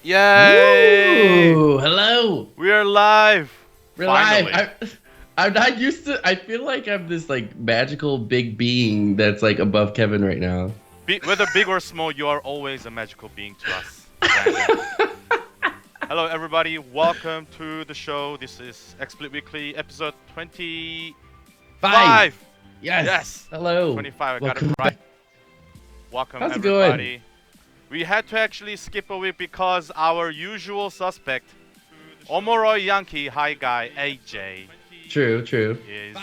Yay! Woo! Hello. We are live. We're Finally. live. I'm not used to. I feel like I'm this like magical big being that's like above Kevin right now. Whether big or small, you are always a magical being to us, Brandon. Hello, everybody. Welcome to the show. This is XSplit Weekly Episode 25. 5. Yes. Yes. Hello. 25. I got it Welcome right. back. Welcome, How's it everybody. going? We had to actually skip a week because our usual suspect, Omoroi Yankee Higai AJ, True. is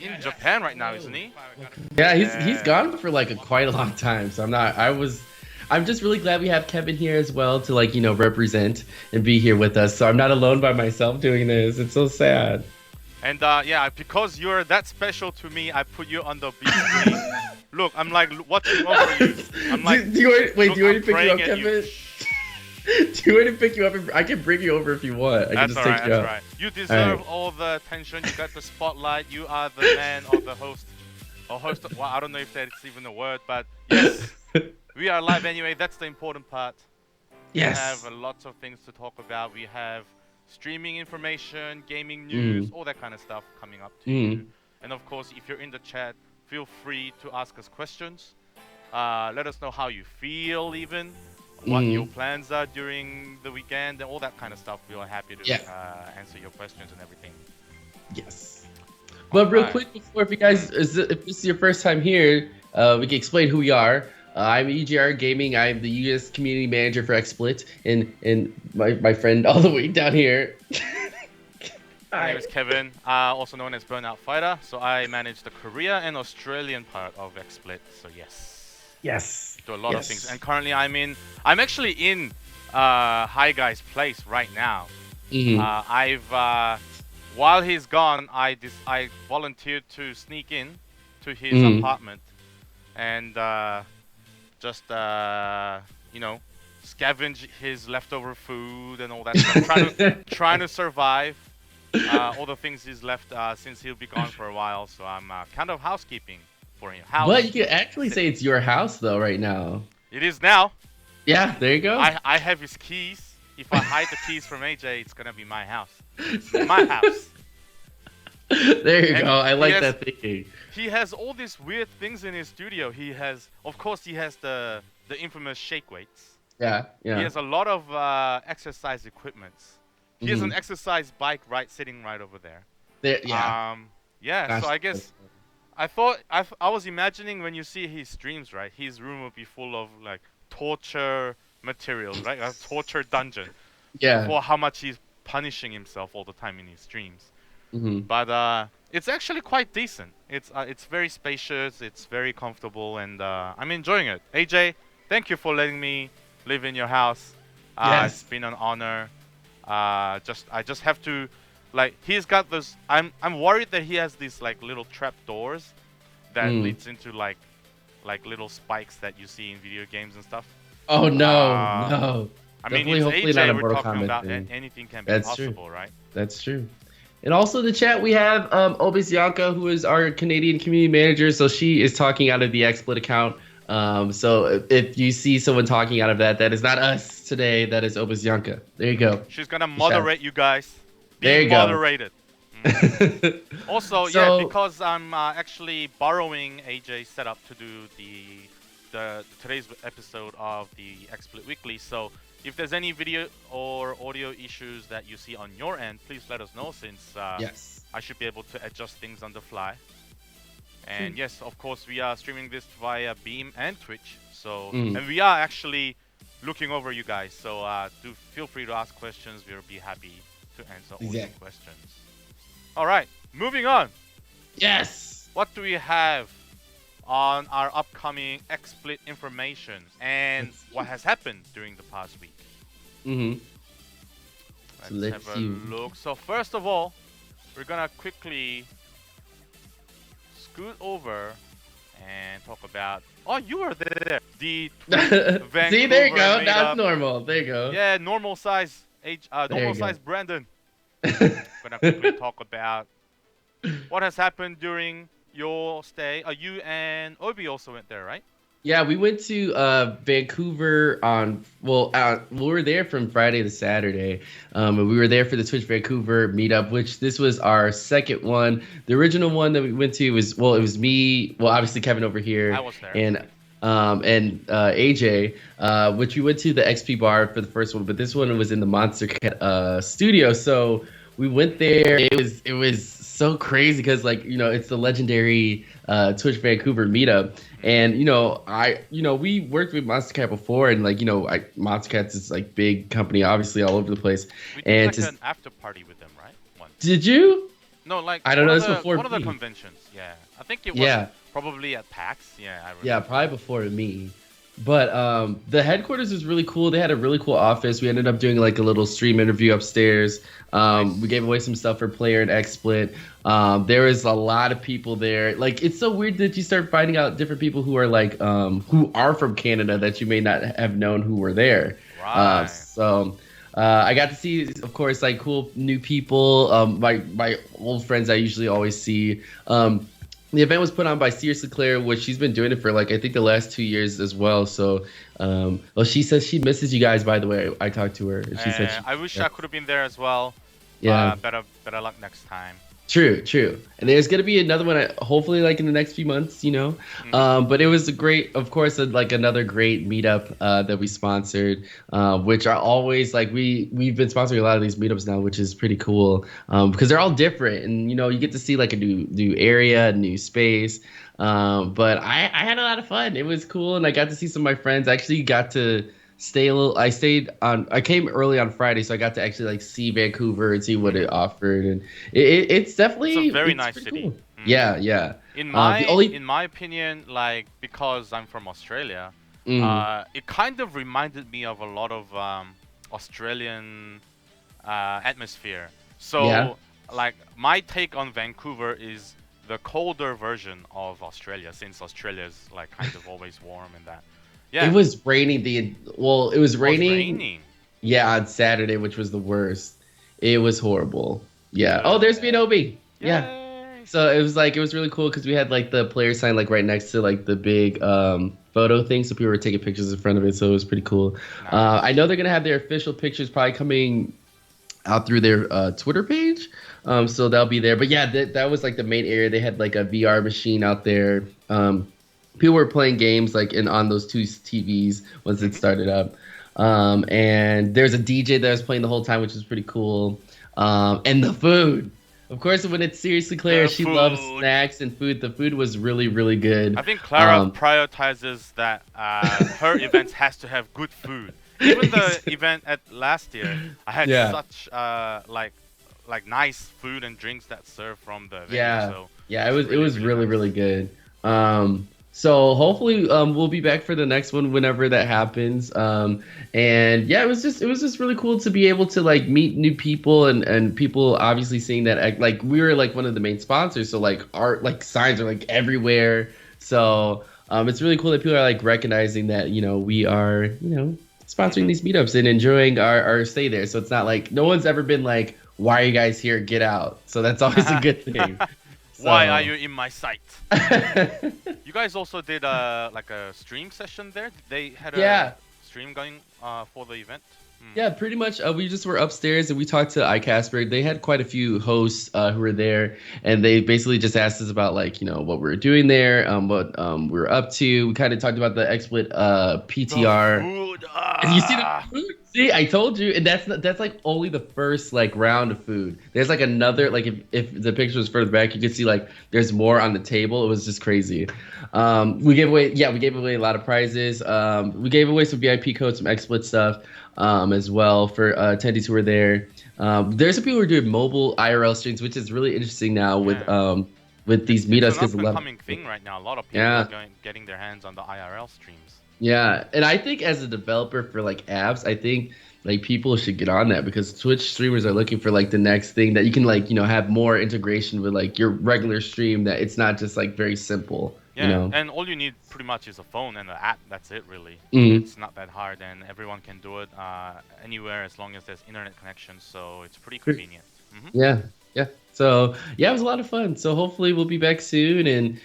in Japan right now, isn't he? Yeah, he's gone for like quite a long time. So I'm just really glad we have Kevin here as well to represent and be here with us. So I'm not alone by myself doing this. It's so sad. And yeah, because you're that special to me, I put you on the big screen. Look, I'm like watching over you. I'm like, do you want me to pick you up, Kevin? Kevin? Do you want me to pick you up? I can bring you over if you want. I can just take you up. Right. You deserve all the attention. You got the spotlight. You are the man or the host. Or host. Well, I don't know if that's even a word, but yes, we are live anyway. That's the important part. Yes. We have lots of things to talk about. We have streaming information, gaming news, all that kind of stuff coming up to you. And of course, if you're in the chat, feel free to ask us questions. Let us know how you feel, even what your plans are during the weekend, and all that kind of stuff. We are happy to answer your questions and everything. Yes. But real quick, before if this is your first time here, we can explain who we are. I'm UGR Gaming. I'm the US Community Manager for XSplit, and my friend all the way down here. My name is Kevin, also known as Burnout Fighter. So I manage the Korea and Australian part of XSplit. So Yes. Do a lot of things. And currently I'm actually in Highgai's place right now. While he's gone, I volunteered to sneak in to his apartment and just scavenge his leftover food and all that stuff, trying to survive all the things he's left since he'll be gone for a while. So I'm kind of housekeeping for him. But you can actually say it's your house though right now. It is now. Yeah, there you go. I have his keys. If I hide the keys from AJ, it's gonna be my house. It's my house. There you go. I like that thinking. He has all these weird things in his studio. Of course, he has the infamous shake weights. Yeah. He has a lot of exercise equipments. He has an exercise bike sitting right over there. Yeah. So I guess I was imagining when you see his streams, right? His room will be full of like torture materials, right? A torture dungeon. Yeah. For how much he's punishing himself all the time in his streams. But it's actually quite decent. It's very spacious. It's very comfortable, and I'm enjoying it. AJ, thank you for letting me live in your house. It's been an honor. I just have to, like, he's got this. I'm worried that he has these like little trap doors that leads into like little spikes that you see in video games and stuff. Oh no. I mean, it's AJ. We're talking about anything can be possible, right? That's true. And also in the chat, we have Obisyanka, who is our Canadian community manager. So she is talking out of the XSplit account. So if you see someone talking out of that is not us today. That is Obisyanka. There you go. She's going to moderate you guys. There you moderated. Also, because I'm actually borrowing AJ's setup to do the today's episode of the XSplit Weekly. So if there's any video or audio issues that you see on your end, please let us know, since I should be able to adjust things on the fly. And yes, of course, we are streaming this via Beam and Twitch. So and we are actually looking over you guys. So do feel free to ask questions. We'll be happy to answer all your questions. All right, moving on. Yes. What do we have on our upcoming XSplit information and what has happened during the past week? Let's have a look. So first of all, we're gonna quickly scoot over and talk about. Oh, you were there. The Vancouver. See, there you go. That's normal. There you go. Yeah, normal size Brandon. Gonna quickly talk about what has happened during your stay. You and Obi also went there, right? Yeah, we went to Vancouver we were there from Friday to Saturday, and we were there for the Twitch Vancouver meetup, which this was our second one. The original one that we went to was, well, it was me, well, obviously Kevin over I here, was there. and AJ, which we went to the XP bar for the first one, but this one was in the Monster Cat studio. So we went there. It was so crazy because, like, it's the legendary Twitch Vancouver meetup. And we worked with Monster Cat before, and like Monster Cat's is like big company, obviously all over the place. We did And like an after party with them, right? Once. did you? No, like I don't know. This the, before one of the me. conventions. Yeah, I think it was Yeah, probably at PAX. Yeah, I remember. yeah, probably before me. But the headquarters was really cool. They had a really cool office. We ended up doing like a little stream interview upstairs. Nice. We gave away some stuff for Player and XSplit. There was a lot of people there. Like, it's so weird that you start finding out different people who are like who are from Canada that you may not have known who were there. Right. I got to see, of course, like cool new people. My old friends I usually always see. The event was put on by Seriously Claire, which she's been doing it for like I think the last 2 years as well. So, well, she says she misses you guys. By the way, I talked to her. She said I wish I could have been there as well. Yeah. Better luck next time. True. And there's gonna be another one, hopefully, like in the next few months, But it was of course, like another great meetup that we sponsored, which are always like we've been sponsoring a lot of these meetups now, which is pretty cool, because they're all different, and you get to see like a new area, a new space. But I had a lot of fun. It was cool, and I got to see some of my friends. I actually got to stay a little. I came early on Friday, so I got to actually like see Vancouver and see what it offered, and it's definitely It's a very nice city. Cool. Yeah. In my opinion, like, because I'm from Australia, it kind of reminded me of a lot of Australian atmosphere. So like my take on Vancouver is the colder version of Australia, since Australia is like kind of always warm and that. Yeah. It was raining it was raining. Yeah, on Saturday, which was the worst. It was horrible. Yeah. Oh, there's BNOB. Yeah. So it was really cool because we had like the player sign like right next to like the big photo thing, so people were taking pictures in front of it. So it was pretty cool. Nice. I know they're gonna have their official pictures probably coming out through their Twitter page. So they'll be there. But yeah, that was like the main area. They had like a VR machine out there. People were playing games like on those two TVs once it started up. And there's a DJ that was playing the whole time, which was pretty cool. And the food. Of course, when it's Seriously Claire, she loves snacks and food. The food was really, really good. I think Clara prioritizes that her events has to have good food. Even the event at last year, I had such like nice food and drinks that served from the venue. It was really, really good. So hopefully we'll be back for the next one whenever that happens. And yeah, it was just really cool to be able to like meet new people and people obviously seeing that like we were like one of the main sponsors. So like art like signs are like everywhere. So it's really cool that people are like recognizing that, we are, sponsoring these meetups and enjoying our stay there. So it's not like no one's ever been like, why are you guys here? Get out. So that's always a good thing. Why are you in my sight? You guys also did like a stream session there? They had a stream going for the event? Yeah, pretty much. We just were upstairs and we talked to iCasper. They had quite a few hosts who were there, and they basically just asked us about like what we were doing there, what we were up to. We kind of talked about the XSplit PTR. The food. You see the food? See, I told you, and that's like only the first like round of food. There's like another like if the picture was further back, you could see like there's more on the table. It was just crazy. We gave away a lot of prizes. We gave away some VIP codes, some XSplit stuff as well for attendees who were there. There's some people who are doing mobile IRL streams, which is really interesting now with these meetups. It's an up-and-coming thing right now. A lot of people are getting their hands on the IRL streams. Yeah, and I think as a developer for like apps, I think like people should get on that because Twitch streamers are looking for like the next thing that you can like have more integration with like your regular stream, that it's not just like very simple. Yeah, and all you need pretty much is a phone and an app. That's it, really. It's not that hard, and everyone can do it anywhere as long as there's internet connection. So it's pretty convenient. Yeah. So yeah, it was a lot of fun. So hopefully we'll be back soon, and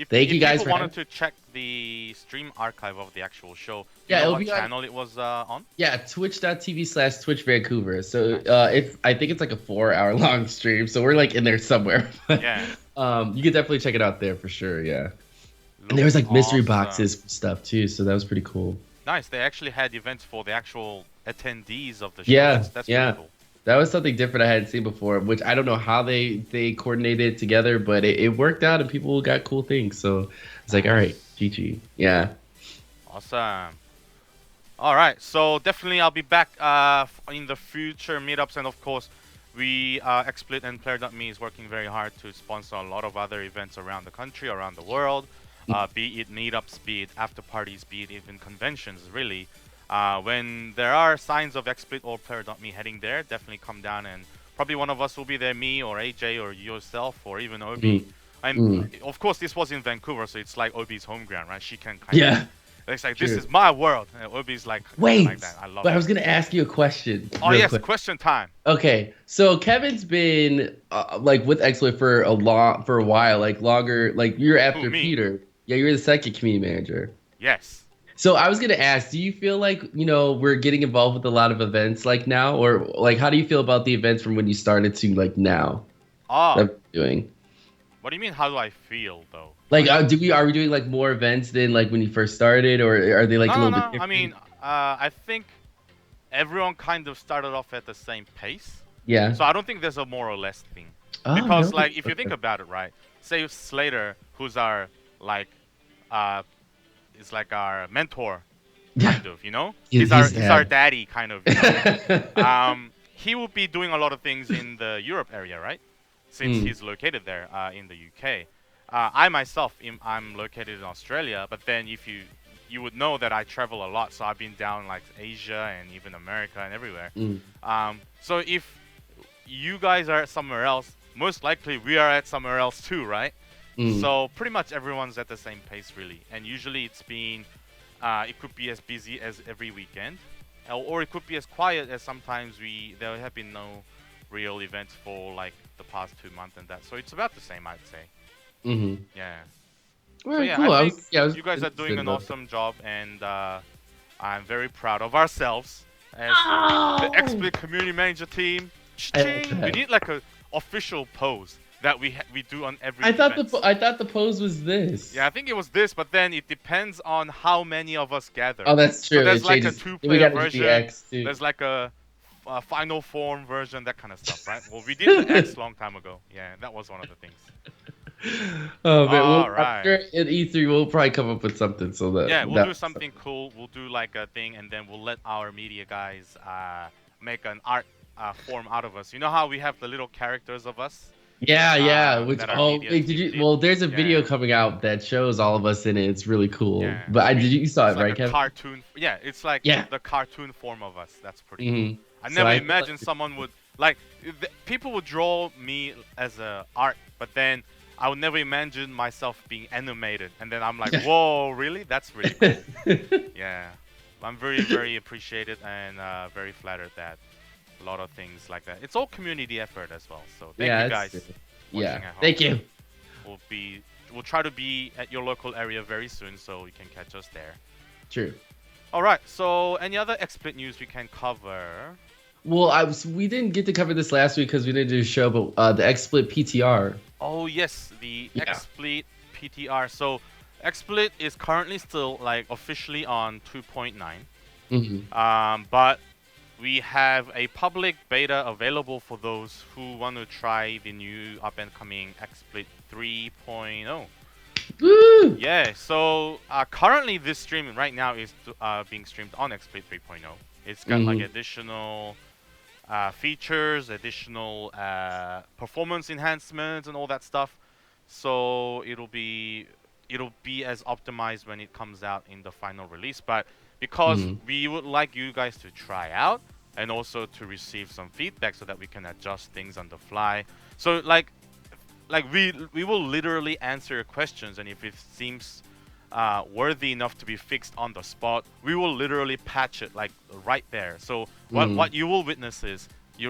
thank you guys for. If people wanted to check the stream archive of the actual show? Do Yeah, you know it'll what be channel it was on? Yeah, twitch.tv/Twitch Vancouver. So Nice. I think it's like a 4 hour long stream. So we're like in there somewhere. Yeah. You could definitely check it out there for sure. Yeah. And there was Looks like mystery awesome. boxes stuff too. So that was pretty cool. Nice. They actually had events for the actual attendees of the show. Yeah. That's Yeah. pretty cool. That was something different I hadn't seen before, which I don't know how they coordinated it together, but it worked out and people got cool things. So it's like, all right, GG. Yeah. Awesome. All right, so definitely I'll be back in the future meetups, and of course, we XSplit and Player.me is working very hard to sponsor a lot of other events around the country, around the world, be it meetups, be it after parties, be it even conventions. Really, when there are signs of XSplit or Player.me heading there, definitely come down, and probably one of us will be there, me or AJ or yourself or even Obi. And of course, this was in Vancouver, so it's like Obi's home ground, right? She can kind of. It's like, this is my world. And Obi's like, wait, like that. I love but it. I was going to ask you a question. Oh, yes, quick. question time. Okay, so Kevin's been like with XSplit for a while, like longer, like you're after Peter. Yeah, you're the second community manager. Yes. So I was going to ask, do you feel like, we're getting involved with a lot of events like now? Or like, how do you feel about the events from when you started to like now? Doing? What do you mean, how do I feel, though? Like, are we doing like more events than like when you first started, or are they like a little bit different? I mean, I think everyone kind of started off at the same pace. Yeah. So I don't think there's a more or less thing. Oh, because like if you think about it, right? Say Slater, who's our like is like our mentor, kind of, he's our daddy, kind of. He will be doing a lot of things in the Europe area, right? Since he's located there in the UK. I myself, I'm located in Australia, but then if you would know that I travel a lot, so I've been down like Asia and even America and everywhere. So if you guys are at somewhere else, most likely we are at somewhere else too, right? So pretty much everyone's at the same pace, really. And usually it's been, it could be as busy as every weekend, or it could be as quiet as sometimes there have been no real events for like the past 2 months and that. So it's about the same, I'd say. Yeah. Well, so yeah, cool. I think you guys are doing an awesome job, and I'm very proud of ourselves as the XSplit community manager team. We need like a official pose that we do on every. I thought the pose was this. Yeah, I think it was this, but then it depends on how many of us gather. Oh, that's true. So there's like a 2-player version. There's like a final form version, that kind of stuff, right? Well, we did the X long time ago. Yeah, that was one of the things. Oh man, after at E3 we'll probably come up with something so that we'll do something cool. We'll do like a thing, and then we'll let our media guys make an art form out of us. You know how we have the little characters of us? Yeah. Which there's a video coming out that shows all of us in it. It's really cool. Yeah. But you saw it, right, Kevin? Cartoon. Yeah, it's like the cartoon form of us. That's pretty cool. I never imagined someone would people would draw me as a art, but then I would never imagine myself being animated. And then I'm like, whoa, really? That's really cool. Yeah, I'm very, very appreciated and very flattered that a lot of things like that. It's all community effort as well. So thank you guys. Thank you. We'll try to be at your local area very soon, so you can catch us there. True. All right. So any other XSplit news we can cover? Well, we didn't get to cover this last week because we didn't do a show, but the XSplit PTR. Oh yes, the XSplit PTR. So XSplit is currently still like officially on 2.9. But we have a public beta available for those who want to try the new up and coming XSplit 3.0. Woo! Yeah. So currently this stream right now is being streamed on XSplit 3.0. It's got like additional features, additional performance enhancements, and all that stuff. So it'll be as optimized when it comes out in the final release. But because we would like you guys to try out and also to receive some feedback so that we can adjust things on the fly. So like we will literally answer your questions, and if it seems worthy enough to be fixed on the spot, we will literally patch it like right there. So what you will witness is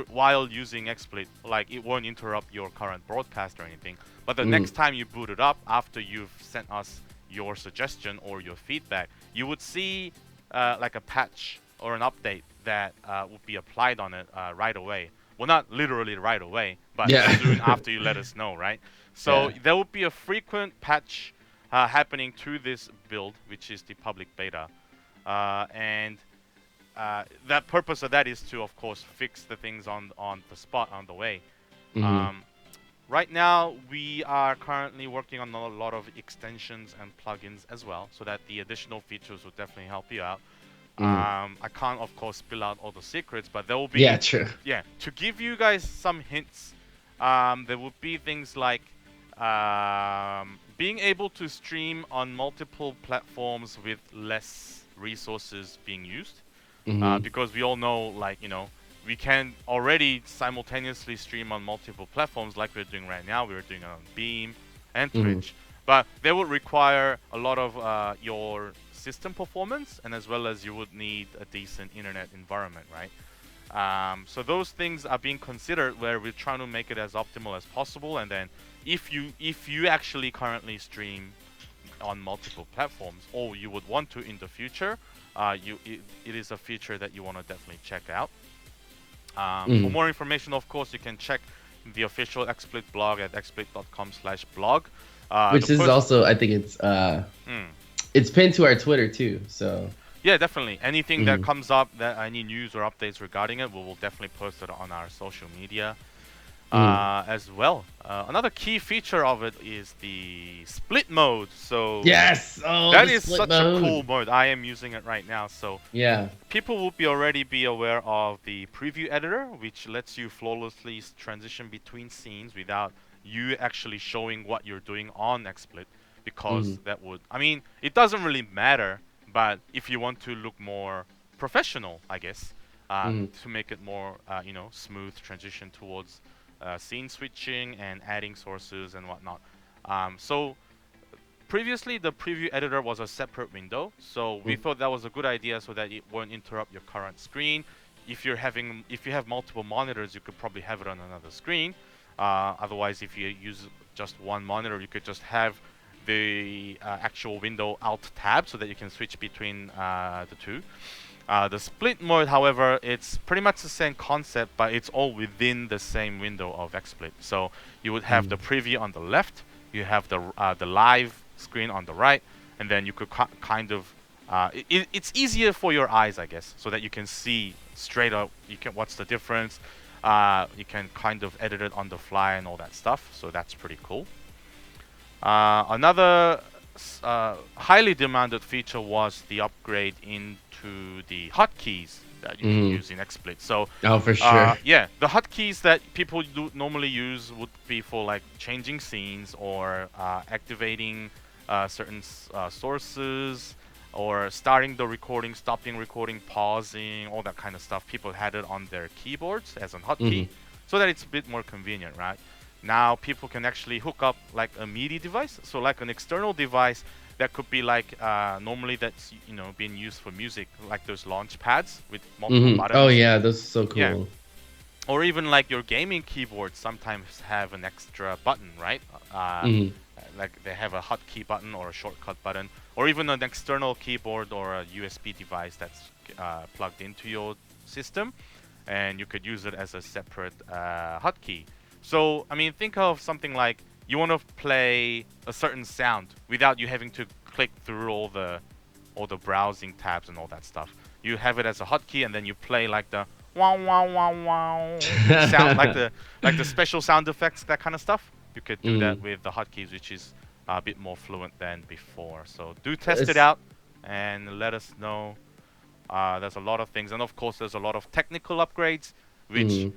while using XSplit, like it won't interrupt your current broadcast or anything. But the next time you boot it up after you've sent us your suggestion or your feedback, you would see like a patch or an update that would be applied on it right away. Well, not literally right away, but Yeah. soon after you let us know, right? So Yeah. there will be a frequent patch happening to this build, which is the public beta. And that purpose of that is to, of course, fix the things on the spot, on the way. Mm-hmm. Right now, we are currently working on a lot of extensions and plugins as well, so that the additional features will definitely help you out. I can't, of course, spill out all the secrets, but there will be, Yeah, true. yeah, to give you guys some hints, there would be things like being able to stream on multiple platforms with less resources being used. Mm-hmm. Because we all know, like, we can already simultaneously stream on multiple platforms like we're doing right now. We're doing it on Beam and Twitch. But they would require a lot of your system performance, and as well as you would need a decent internet environment, right? So those things are being considered where we're trying to make it as optimal as possible. And then if you actually currently stream on multiple platforms, or you would want to in the future, it is a feature that you want to definitely check out. For more information, of course, you can check the official XSplit blog at xsplit.com/blog. Which is also, I think it's pinned to our Twitter too. So yeah, definitely. Anything that comes up, that any news or updates regarding it, we will definitely post it on our social media as well. Another key feature of it is the split mode. So yes, that is such a cool mode. I am using it right now. So yeah, people will already be aware of the preview editor, which lets you flawlessly transition between scenes without you actually showing what you're doing on XSplit, because that would, I mean, it doesn't really matter, but if you want to look more professional, I guess, to make it more, smooth transition towards scene switching and adding sources and whatnot. So previously, the preview editor was a separate window, so we thought that was a good idea so that it won't interrupt your current screen. If you have multiple monitors, you could probably have it on another screen. Otherwise, if you use just one monitor, you could just have the actual window alt tab so that you can switch between the two. The split mode, however, it's pretty much the same concept, but it's all within the same window of XSplit. So you would have the preview on the left, you have the live screen on the right, and then you could kind of it's easier for your eyes, I guess, so that you can see straight up. What's the difference? You can kind of edit it on the fly and all that stuff. So that's pretty cool. Another highly demanded feature was the upgrade into the hotkeys that you can use in XSplit. So for sure. Yeah, the hotkeys that people normally use would be for like changing scenes or activating certain sources, or starting the recording, stopping recording, pausing, all that kind of stuff. People had it on their keyboards as a hotkey, so that it's a bit more convenient, right? Now people can actually hook up like a MIDI device, so like an external device that could be like normally that's being used for music, like those launch pads with multiple buttons. Oh yeah, those are so cool. Yeah. Or even like your gaming keyboard sometimes have an extra button, right? Like they have a hotkey button or a shortcut button, or even an external keyboard or a USB device that's plugged into your system, and you could use it as a separate hotkey. So, I mean, think of something like you want to play a certain sound without you having to click through all the browsing tabs and all that stuff. You have it as a hotkey, and then you play like the wow wow wow wow sound, like the special sound effects, that kind of stuff. You could do that with the hotkeys, which is a bit more fluent than before. So do test it out and let us know. There's a lot of things, and of course, there's a lot of technical upgrades, which,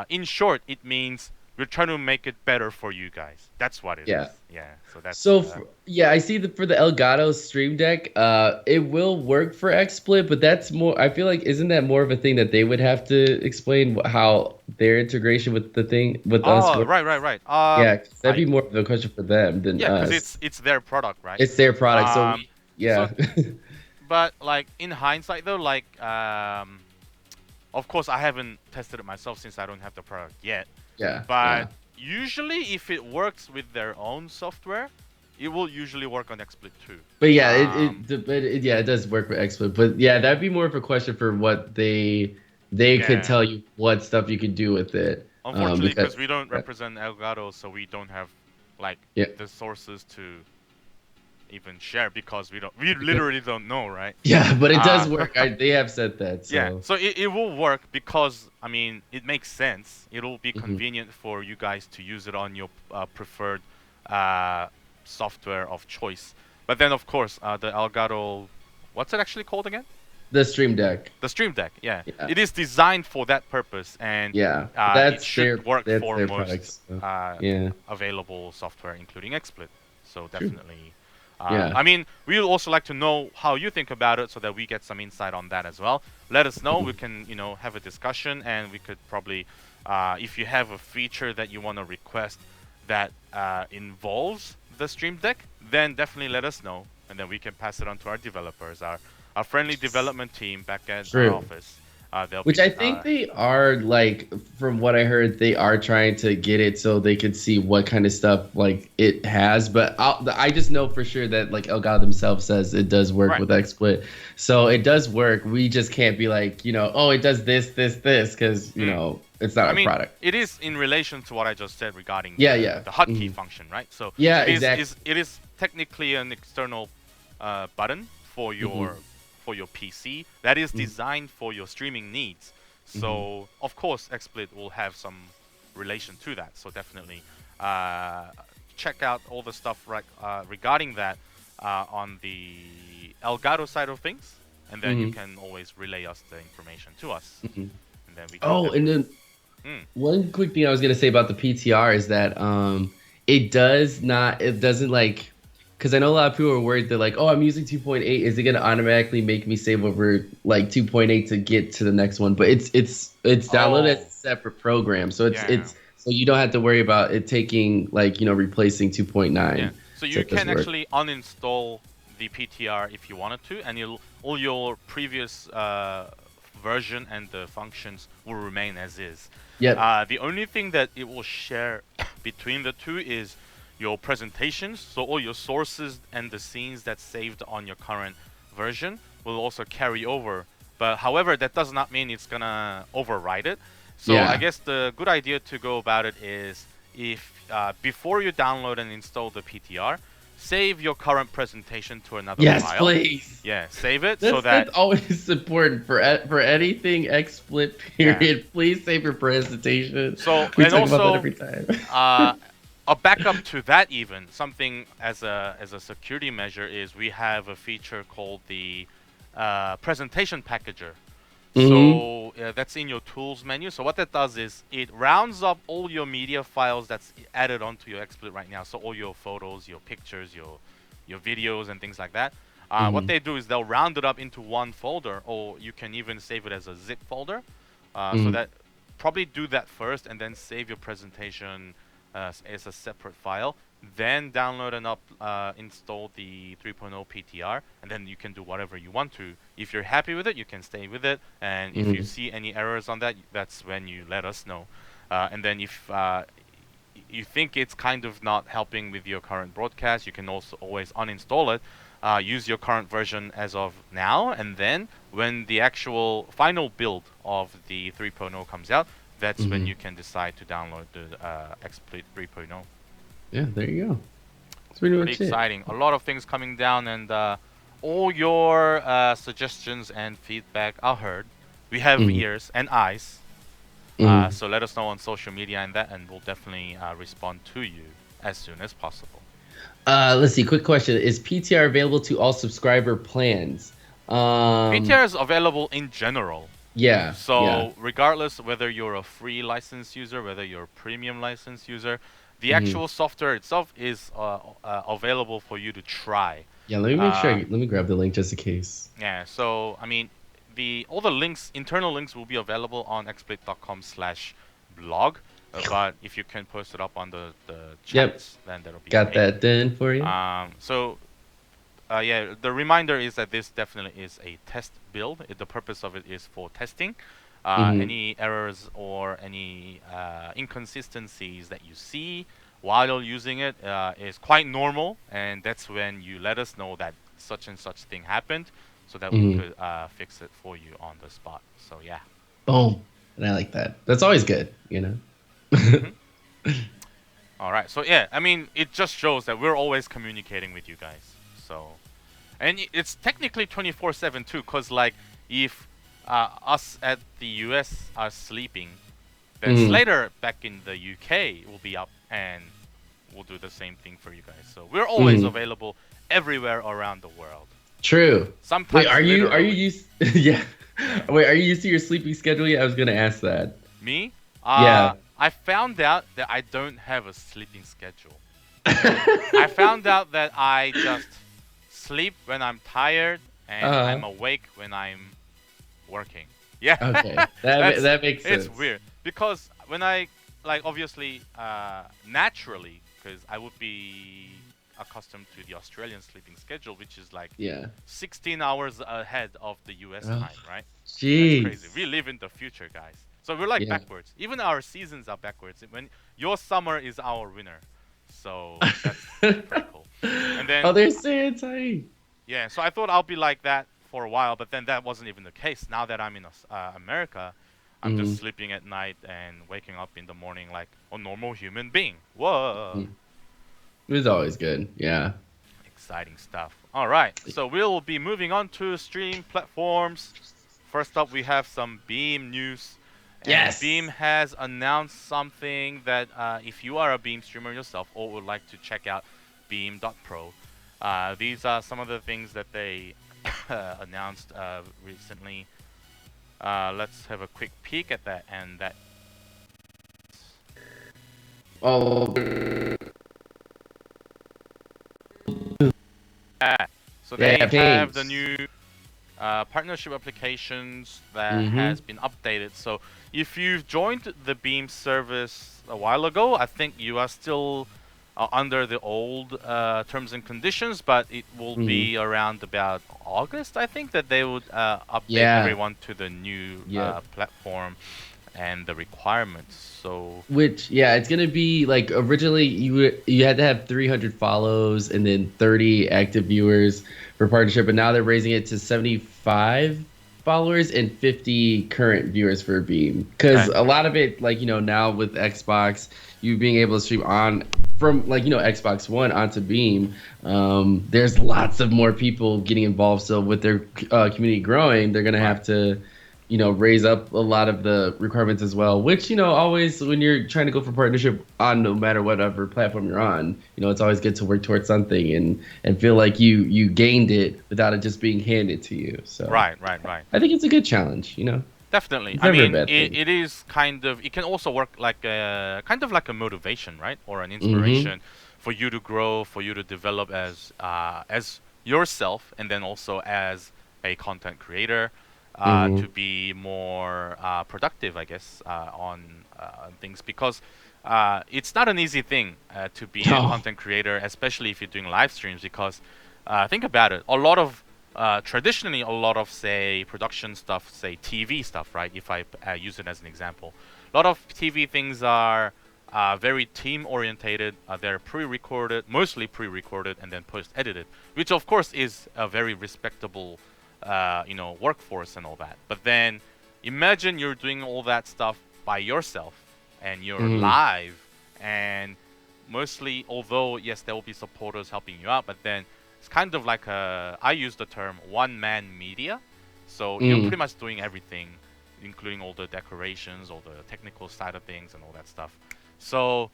in short, it means we're trying to make it better for you guys. That's what it is. Yeah. So that's. I see that for the Elgato Stream Deck, it will work for XSplit, but that's more. I feel like isn't that more of a thing that they would have to explain how their integration with the thing with us? Oh, right. That'd be more of a question for them than us. Because it's their product, right? It's their product, so But like in hindsight, though, like of course I haven't tested it myself since I don't have the product yet. But usually, if it works with their own software, it will usually work on XSplit too. But yeah, it does work with XSplit. But yeah, that'd be more of a question for what they could tell you what stuff you could do with it. Unfortunately, because we don't represent Elgato, so we don't have like the sources to even share because we literally don't know, right? Yeah, but it does work. They have said that. So. Yeah, so it will work because I mean it makes sense. It'll be convenient for you guys to use it on your preferred software of choice. But then of course the Elgato, what's it actually called again? The Stream Deck. The Stream Deck, yeah. It is designed for that purpose, and it should work for most available software, including XSplit. So definitely. I mean, we would also like to know how you think about it, so that we get some insight on that as well. Let us know. We can, have a discussion, and we could probably, if you have a feature that you want to request that involves the Stream Deck, then definitely let us know, and then we can pass it on to our developers, our friendly development team back at our office. Which I think they are, like, from what I heard, they are trying to get it so they can see what kind of stuff like it has. But I just know for sure that like Elgato themselves says it does work with XSplit, so it does work. We just can't be like, oh, it does this, because it's not a product. It is in relation to what I just said regarding the hotkey function, right? So it is technically an external button for your PC that is designed for your streaming needs. So of course XSplit will have some relation to that. So definitely check out all the stuff regarding that on the Elgato side of things, and then you can always relay us the information to us. And then we can one quick thing I was gonna say about the PTR is that it doesn't like. Because I know a lot of people are worried that, like, oh, I'm using 2.8. Is it going to automatically make me save over, like, 2.8 to get to the next one? But it's downloaded as a separate program. So so you don't have to worry about it taking, like, replacing 2.9. Yeah. So you can actually uninstall the PTR if you wanted to, and all your previous version and the functions will remain as is. The only thing that it will share between the two is your presentations, so all your sources and the scenes that's saved on your current version will also carry over. But however, that does not mean it's gonna override it. So I guess the good idea to go about it is, if before you download and install the PTR, save your current presentation to another file. Yes, please. Yeah, save it so that that's always important for anything XSplit. Period. Please save your presentation. So we talk about that every time. A backup to that, even something as a security measure, is we have a feature called the presentation packager. So that's in your tools menu. So what that does is it rounds up all your media files that's added onto your XSplit right now. So all your photos, your pictures, your videos, and things like that. What they do is they'll round it up into one folder, or you can even save it as a zip folder. So that probably do that first, and then save your presentation as a separate file, then download and install the 3.0 PTR, and then you can do whatever you want to. If you're happy with it, you can stay with it, and if you see any errors on that, that's when you let us know. And then if you think it's kind of not helping with your current broadcast, you can also always uninstall it, use your current version as of now, and then when the actual final build of the 3.0 comes out, that's when you can decide to download the XSplit 3.0. Yeah, there you go. It's pretty exciting. A lot of things coming down, and all your suggestions and feedback are heard. We have ears and eyes, so let us know on social media and we'll definitely respond to you as soon as possible. Let's see. Quick question: is PTR available to all subscriber plans? PTR is available in general. Yeah. So regardless whether you're a free license user, whether you're a premium license user, the actual software itself is available for you to try. Yeah, let me make sure. Let me grab the link just in case. Yeah. So I mean, all the links, internal links, will be available on xsplit.com/blog. But if you can post it up on the chats, then that'll be got that done for you. Yeah, the reminder is that this definitely is a test build. The purpose of it is for testing. Any errors or any inconsistencies that you see while you're using it is quite normal, and that's when you let us know that such and such thing happened, so that we could fix it for you on the spot. So yeah. Boom. And I like that. That's always good, you know? Mm-hmm. All right. So yeah, I mean, it just shows that we're always communicating with you guys. So, and it's technically 24/7 too, cause like if us at the US are sleeping, then Slater back in the UK will be up and we'll do the same thing for you guys. So we're always available everywhere around the world. True. Sometimes Wait, are you literally. used? Yeah. Wait, are you used to your sleeping schedule yet? I was gonna ask that. Me? Yeah. I found out that I don't have a sleeping schedule. I found out that I just sleep when I'm tired and I'm awake when I'm working. Yeah. Okay. That makes sense. It's weird because when I like obviously naturally, because I would be accustomed to the Australian sleeping schedule, which is like 16 hours ahead of the US time, right? Jeez. That's crazy. We live in the future, guys. So we're like backwards. Even our seasons are backwards. When your summer is our winter, so that's pretty cool. And then they're so tight. Yeah, so I thought I'll be like that for a while, but then that wasn't even the case. Now that I'm in America, I'm just sleeping at night and waking up in the morning like a normal human being. Whoa. It was always good. Yeah. Exciting stuff. All right, so we'll be moving on to stream platforms. First up, we have some Beam news. And Beam has announced something that if you are a Beam streamer yourself or would like to check out beam.pro, these are some of the things that they announced recently. Let's have a quick peek at that. And that. So they have the new partnership applications that has been updated. So if you've joined the Beam service a while ago, I think you are still under the old terms and conditions, but it will be around about August, I think, that they would update everyone to the new platform and the requirements. So it's gonna be like originally you had to have 300 follows and then 30 active viewers for partnership, but now they're raising it to 75 followers and 50 current viewers for Beam, because a lot of it, like, now with Xbox, you being able to stream on from Xbox One onto Beam, there's lots of more people getting involved. So with their community growing, they're gonna have to raise up a lot of the requirements as well, which, always when you're trying to go for partnership on no matter whatever platform you're on, it's always good to work towards something and feel like you gained it without it just being handed to you. So right. I think it's a good challenge, Definitely. I mean, it is it can also work like a motivation, right? Or an inspiration for you to grow, for you to develop as yourself, and then also as a content creator. To be more productive, I guess, on things, because it's not an easy thing to be a content creator, especially if you're doing live streams, because think about it, traditionally a lot of, say, production stuff, say TV stuff, right, if I use it as an example, a lot of TV things are very team orientated. They're mostly pre-recorded and then post-edited, which of course is a very respectable workforce and all that. But then imagine you're doing all that stuff by yourself and you're live, and mostly, although yes, there will be supporters helping you out, but then it's kind of like I use the term one-man media. So you're pretty much doing everything, including all the decorations, all the technical side of things and all that stuff. So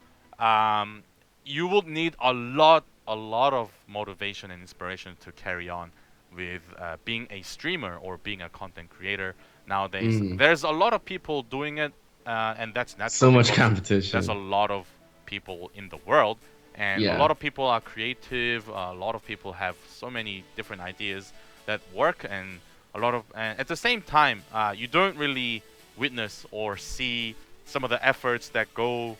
you will need a lot of motivation and inspiration to carry on with being a streamer or being a content creator nowadays. There's a lot of people doing it, and that's natural. So much competition. There's a lot of people in the world, and a lot of people are creative. A lot of people have so many different ideas that work, and at the same time, you don't really witness or see some of the efforts that go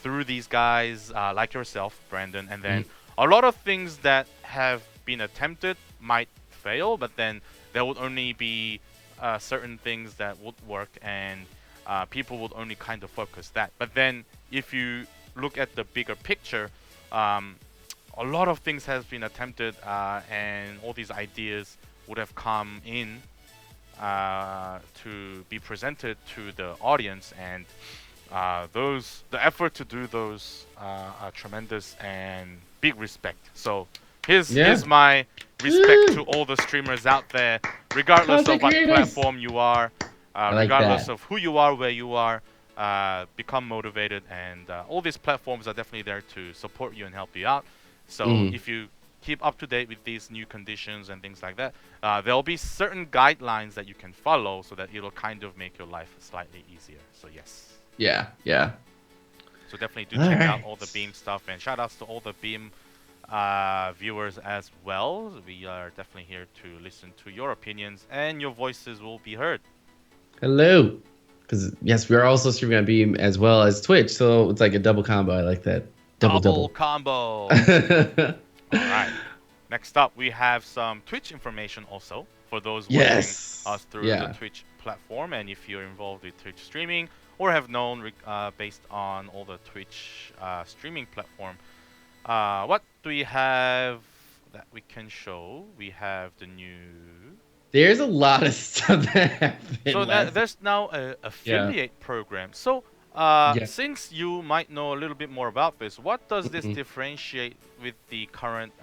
through these guys, like yourself, Brandon, and then a lot of things that have been attempted might fail, but then there would only be certain things that would work, and people would only kind of focus that. But then if you look at the bigger picture, a lot of things has been attempted, and all these ideas would have come in to be presented to the audience, and the effort to do those are tremendous and big respect. So here's my respect to all the streamers out there, regardless of what platform you are, regardless of who you are, where you are. Become motivated, and all these platforms are definitely there to support you and help you out. So if you keep up to date with these new conditions and things like that, there'll be certain guidelines that you can follow so that it'll kind of make your life slightly easier. So yes. Yeah. So definitely do check out all the Beam stuff, and shout outs to all the Beam viewers as well. We are definitely here to listen to your opinions, and your voices will be heard. Hello. Because yes, we are also streaming on Beam as well as Twitch, so it's like a double combo. I like that. Double combo. All right. Next up, we have some Twitch information also for those watching us through the Twitch platform. And if you're involved with Twitch streaming or have known based on all the Twitch streaming platform, what do we have that we can show? We have the new... There's a lot of stuff that happened. So there's now an affiliate program. So since you might know a little bit more about this, what does this differentiate with the current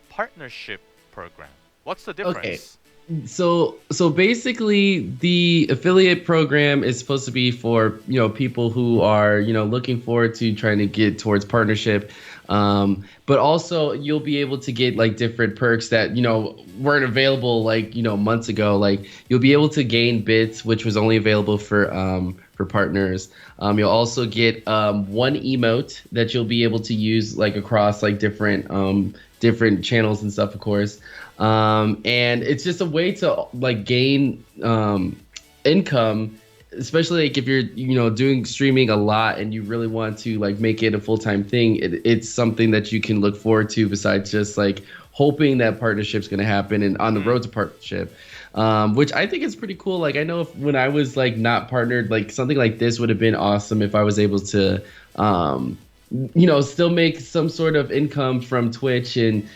partnership program? What's the difference? Okay. So basically, the affiliate program is supposed to be for people who are looking forward to trying to get towards partnership, but also you'll be able to get like different perks that weren't available like months ago. Like you'll be able to gain bits, which was only available for partners. You'll also get one emote that you'll be able to use like across like different channels and stuff, of course. And it's just a way to like gain income, especially like if you're doing streaming a lot and you really want to like make it a full-time thing. It's something that you can look forward to besides just like hoping that partnership's going to happen and on the road to partnership, which I think is pretty cool. Like I know when I was like not partnered, like something like this would have been awesome if I was able to still make some sort of income from Twitch and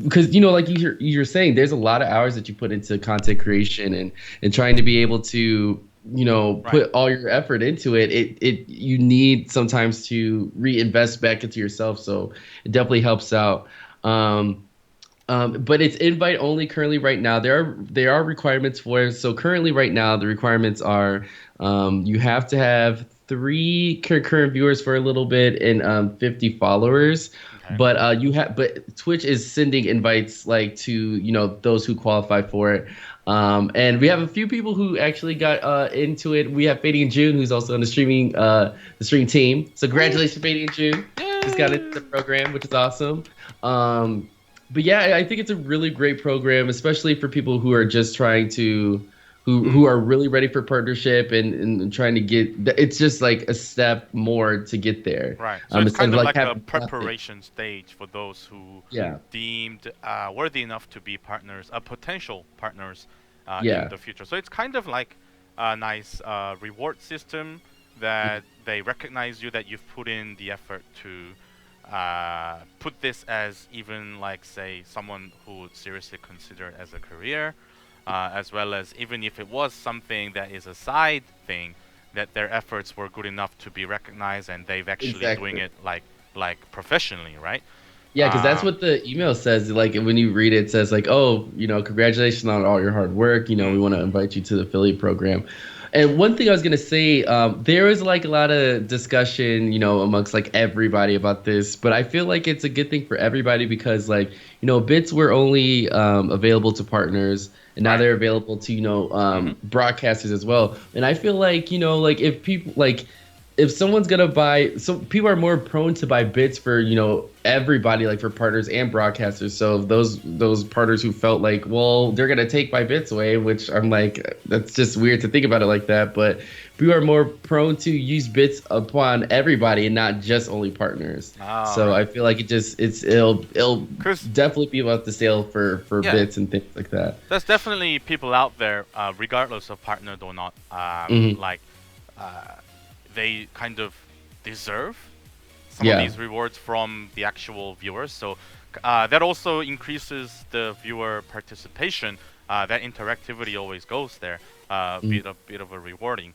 because like you're saying, there's a lot of hours that you put into content creation and trying to be able to put all your effort into it. You need sometimes to reinvest back into yourself, so it definitely helps out. But it's invite only currently right now. There are requirements for it. So currently right now the requirements are you have to have 3 concurrent viewers for a little bit and 50 followers. Okay. But Twitch is sending invites like to those who qualify for it. And we have a few people who actually got into it. We have Fady and June, who's also on the stream team. So congratulations, Fady and June. Just got into the program, which is awesome. But yeah, I think it's a really great program, especially for people who are just trying to, who are really ready for partnership and trying to get. It's just like a step more to get there. Right. So it's kind of like a preparation stage for those who deemed worthy enough to be partners, potential partners in the future. So it's kind of like a nice reward system that they recognize you, that you've put in the effort to put this as even like say someone who would seriously consider it as a career, as well as even if it was something that is a side thing, that their efforts were good enough to be recognized and they've actually doing it like professionally, right? Yeah, because that's what the email says. Like when you read it, it says like, oh, congratulations on all your hard work. We want to invite you to the affiliate program. And one thing I was going to say, there was like a lot of discussion, amongst like everybody about this, but I feel like it's a good thing for everybody because like, bits were only available to partners and now they're available to, broadcasters as well. And I feel like, like if people like, if someone's going to buy, so people are more prone to buy bits for, everybody, like for partners and broadcasters. So those partners who felt like, well, they're going to take my bits away, which I'm like, that's just weird to think about it like that. But people are more prone to use bits upon everybody and not just only partners. So I feel like it'll definitely be about the sale for bits and things like that. There's definitely people out there, regardless of partnered or not, they kind of deserve some of these rewards from the actual viewers. So that also increases the viewer participation. That interactivity always goes there. Bit of a rewarding.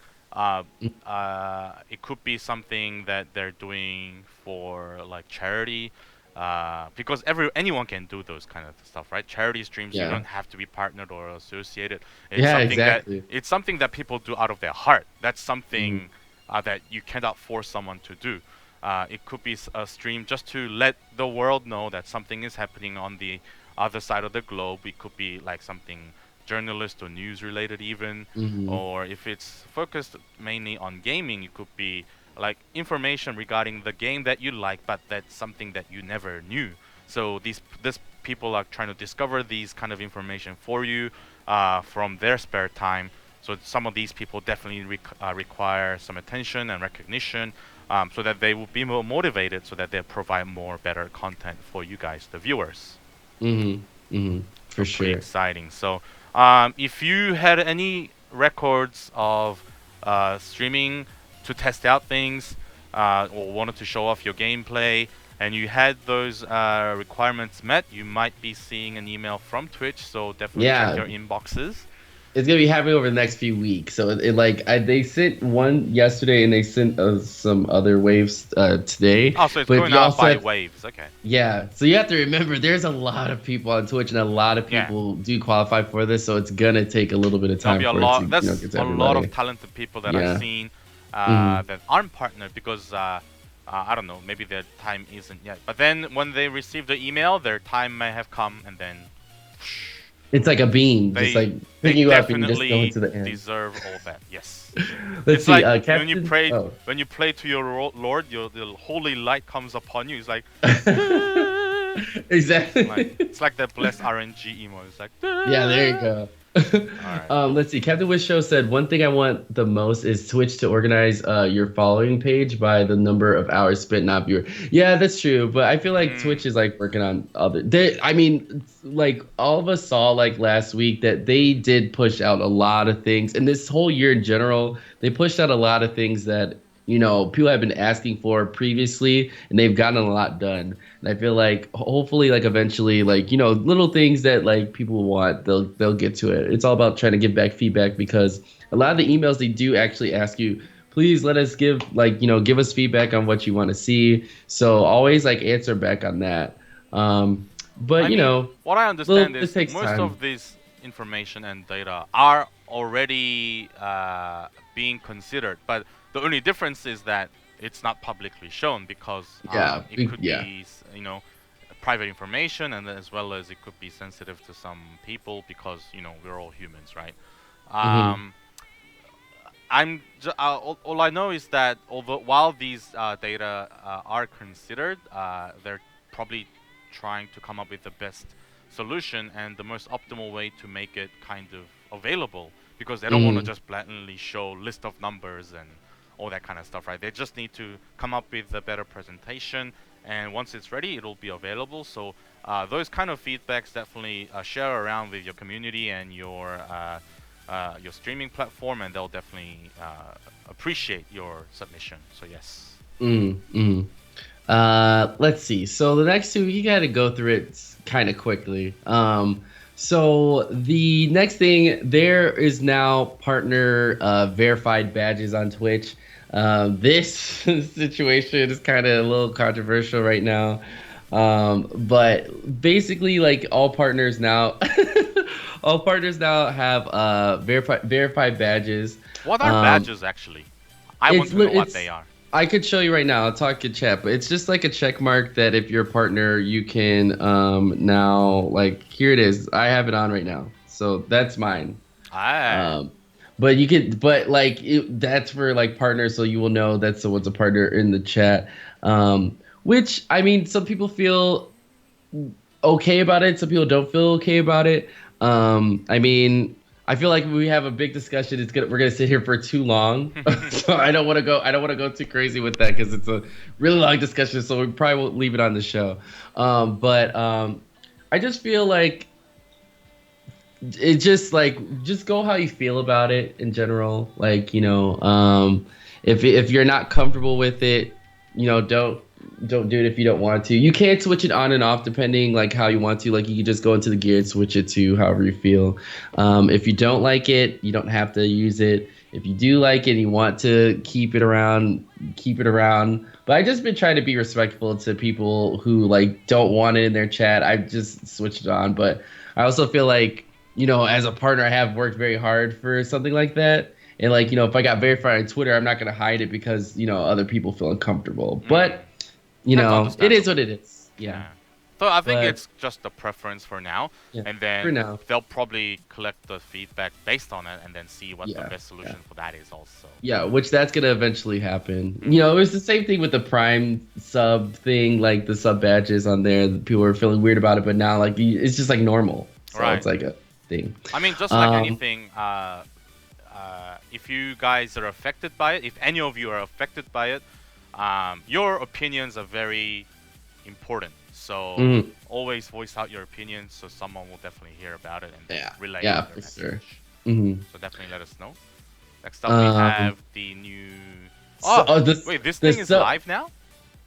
It could be something that they're doing for like charity, because anyone can do those kind of stuff, right? Charity streams, you don't have to be partnered or associated. It's something that people do out of their heart. That's something that you cannot force someone to do. It could be a stream just to let the world know that something is happening on the other side of the globe. It could be like something journalist or news related even, or if it's focused mainly on gaming, it could be like information regarding the game that you like, but that's something that you never knew. So these people are trying to discover these kind of information for you from their spare time. So some of these people definitely require some attention and recognition, so that they will be more motivated, so that they provide more better content for you guys, the viewers. For sure. Pretty exciting. So if you had any records of streaming to test out things, or wanted to show off your gameplay, and you had those requirements met, you might be seeing an email from Twitch. So definitely check your inboxes. It's gonna be happening over the next few weeks. So they sent one yesterday, and they sent some other waves today. Oh, so it's going out by waves. Okay. Yeah. So you have to remember, there's a lot of people on Twitch, and a lot of people do qualify for this. So it's gonna take a little bit of time. There's a lot of talented people that I've seen that aren't partnered because I don't know, maybe their time isn't yet. But then when they receive the email, their time may have come, and then. It's like a beam, just like picking you up and just go into the air. They definitely deserve all that. Yes. Let's see. Like when you pray, when you pray to your Lord, the holy light comes upon you. It's like. Exactly. It's like that blessed RNG emo. It's like. Yeah, there you go. Right. Let's see. Captain Wish Show said, one thing I want the most is Twitch to organize your following page by the number of hours spent, not viewer. Yeah, that's true. But I feel like Twitch is like working on other. I mean, like all of us saw like last week that they did push out a lot of things, and this whole year in general, they pushed out a lot of things that people have been asking for previously, and they've gotten a lot done. And I feel like hopefully, like eventually, like little things that like people want, they'll get to it. It's all about trying to give back feedback, because a lot of the emails, they do actually ask you, please let us give us feedback on what you want to see. So always like answer back on that. But what I understand is most of this information and data are already being considered, but the only difference is that it's not publicly shown, because it could be private information, and as well as it could be sensitive to some people, because we're all humans, right? All I know is that while these data are considered, they're probably trying to come up with the best solution and the most optimal way to make it kind of available, because they don't want to just blatantly show list of numbers and all that kind of stuff, right? They just need to come up with a better presentation, and once it's ready, it'll be available. So those kind of feedbacks definitely share around with your community and your streaming platform, and they'll definitely appreciate your submission. So yes. Let's see. So the next two, you got to go through it kind of quickly. So the next thing, there is now partner verified badges on Twitch. This situation is kind of a little controversial right now. But basically, like all partners now have verified badges. What are badges actually? I want to know what they are. I could show you right now. I'll talk to chat, but it's just like a check mark that if you're a partner, you can now, like, here it is. I have it on right now. So that's mine. But you could, that's for like partners, so you will know that's someone's a partner in the chat. Which, I mean, some people feel okay about it. Some people don't feel okay about it. I mean, I feel like we have a big discussion. We're gonna sit here for too long, so I don't want to go too crazy with that, because it's a really long discussion. So we probably won't leave it on the show. But I just feel like it just go how you feel about it in general. Like if you're not comfortable with it, don't don't do it if you don't want to. You can switch it on and off depending like how you want to. Like you can just go into the gear and switch it to however you feel. If you don't like it, you don't have to use it. If you do like it and you want to keep it around, keep it around. But I've just been trying to be respectful to people who like don't want it in their chat. I've just switched it on. But I also feel like, you know, as a partner, I have worked very hard for something like that. And like, you know, if I got verified on Twitter, I'm not going to hide it because, you know, other people feel uncomfortable. But, you know, it is what it is. Yeah. So I think it's just a preference for now, and then for now, they'll probably collect the feedback based on it, and then see what the best solution for that is also. Yeah, which that's gonna eventually happen. You know, it was the same thing with the Prime sub thing, like the sub badges on there. People were feeling weird about it, but now like it's just like normal. So it's like a thing. I mean, just like anything, if you guys are affected by it, if any of you are affected by it, your opinions are very important. So always voice out your opinions, so someone will definitely hear about it and relate. Yeah, for sure. So definitely let us know. Next up, we have the new. Wait, this thing is live now?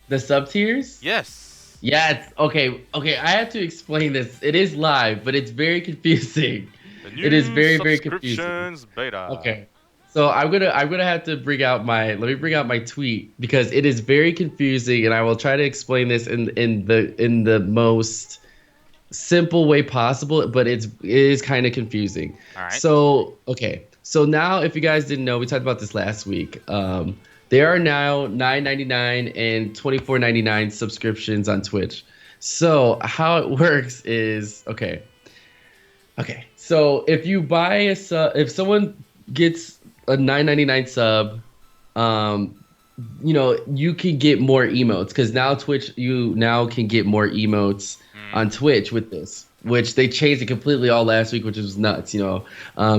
The sub tiers? Yes. Yeah. Okay. I have to explain this. It is live, but it's very confusing. It is very confusing. Subscriptions beta. Okay. So I'm gonna have to bring out let me bring out my tweet because it is very confusing, and I will try to explain this in the most simple way possible, but it is kind of confusing. All right. So so now if you guys didn't know, we talked about this last week. There are now $9.99 and $24.99 subscriptions on Twitch. So how it works is okay. So if you buy if someone gets a $9.99 sub, you know, you can get more emotes because now Twitch, you now can get more emotes on Twitch with this, which they changed it completely all last week, which was nuts, you know.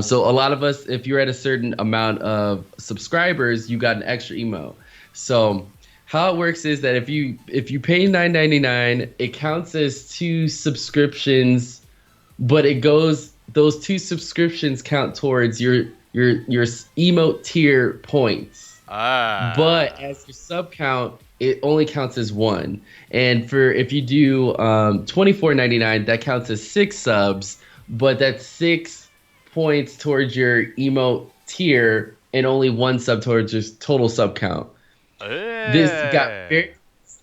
So a lot of us, if you're at a certain amount of subscribers, you got an extra emote. So how it works is that if you pay $9.99, it counts as 2 subscriptions, but those 2 subscriptions count towards your emote tier points. But as your sub count, it only counts as 1. And if you do $24.99, that counts as 6 subs, but that's 6 points towards your emote tier and only 1 sub towards your total sub count. This got very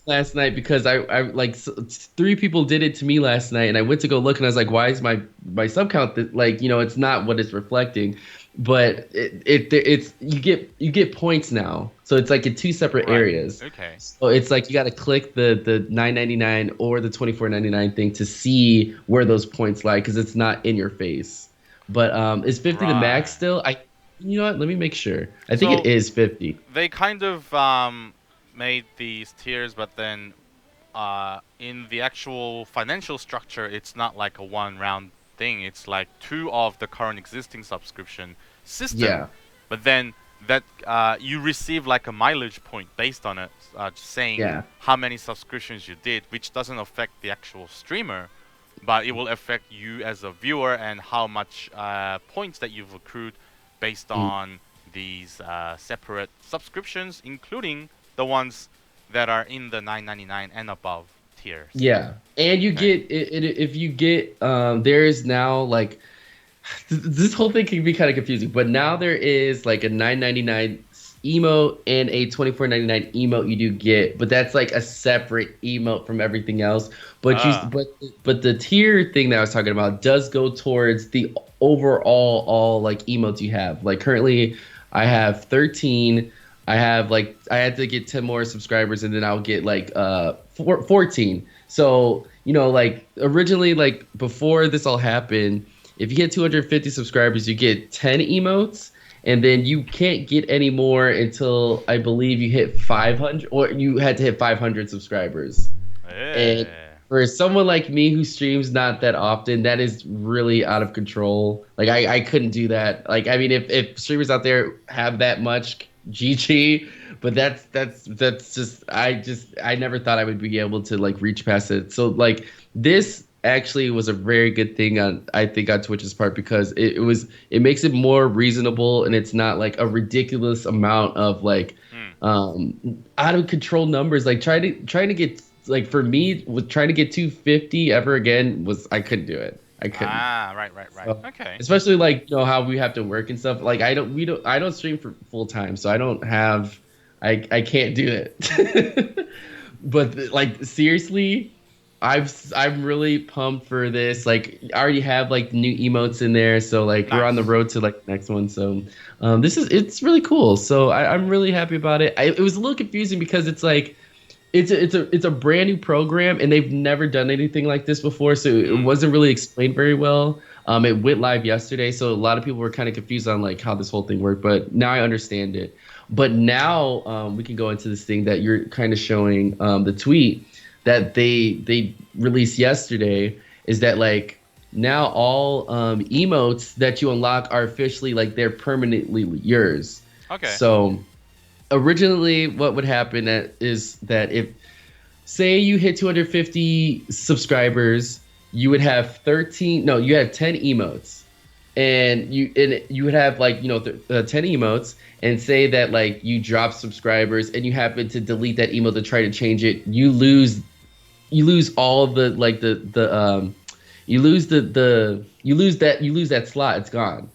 last night because I like 3 people did it to me last night, and I went to go look and I was like, why is my sub count like, you know, it's not what it's reflecting. But it's you get points now, so it's like in 2 separate areas. Okay. So it's like you got to click the $9.99 or the $24.99 thing to see where those points lie because it's not in your face. But is 50 the max still? You know what? Let me make sure. I think it is 50. They kind of made these tiers, but then in the actual financial structure, it's not like a one round thing. It's like 2 of the current existing subscription system. Yeah. But then that you receive like a mileage point based on it, saying how many subscriptions you did, which doesn't affect the actual streamer, but it will affect you as a viewer and how much points that you've accrued based on these separate subscriptions, including the ones that are in the $9.99 and above tiers. Yeah, and you get if you get there is now like this whole thing can be kind of confusing, but now there is like a $9.99 emote and a $24.99 emote you do get, but that's like a separate emote from everything else. But but the tier thing that I was talking about does go towards the overall all like emotes you have. Like currently I have 13. I have like I had to get 10 more subscribers and then I'll get like 14. So, you know, like originally, like before this all happened, if you get 250 subscribers, you get 10 emotes, and then you can't get any more until I believe you hit 500, or you had to hit 500 subscribers. And for someone like me who streams not that often, that is really out of control. Like I couldn't do that. Like, I mean, if streamers out there have that much, GG, but that's just I never thought I would be able to like reach past it. So like this actually was a very good thing on Twitch's part because it makes it more reasonable, and it's not like a ridiculous amount of like out of control numbers. Like trying to get, like, for me, with trying to get 250 ever again I couldn't do it. I couldn't. Right. So, Okay. especially like how we have to work and stuff. Like I don't stream for full time, so I can't do it. But like seriously, I'm really pumped for this. Like I already have like new emotes in there, so like we're on the Nice. road to like the next one. So it's really cool. So I'm really happy about it. It was a little confusing because it's like it's a brand new program and they've never done anything like this before, so it wasn't really explained very well. It went live yesterday, so a lot of people were kind of confused on like how this whole thing worked, but now I understand it. But now we can go into this thing that you're kind of showing, the tweet that they released yesterday, is that like now all emotes that you unlock are officially like they're permanently yours. Okay. So originally what would happen is that if, say, you hit 250 subscribers, you would have 10 emotes, and you would have like 10 emotes, and say that like you drop subscribers and you happen to delete that emote to try to change it, you lose all the like you lose that slot. It's gone,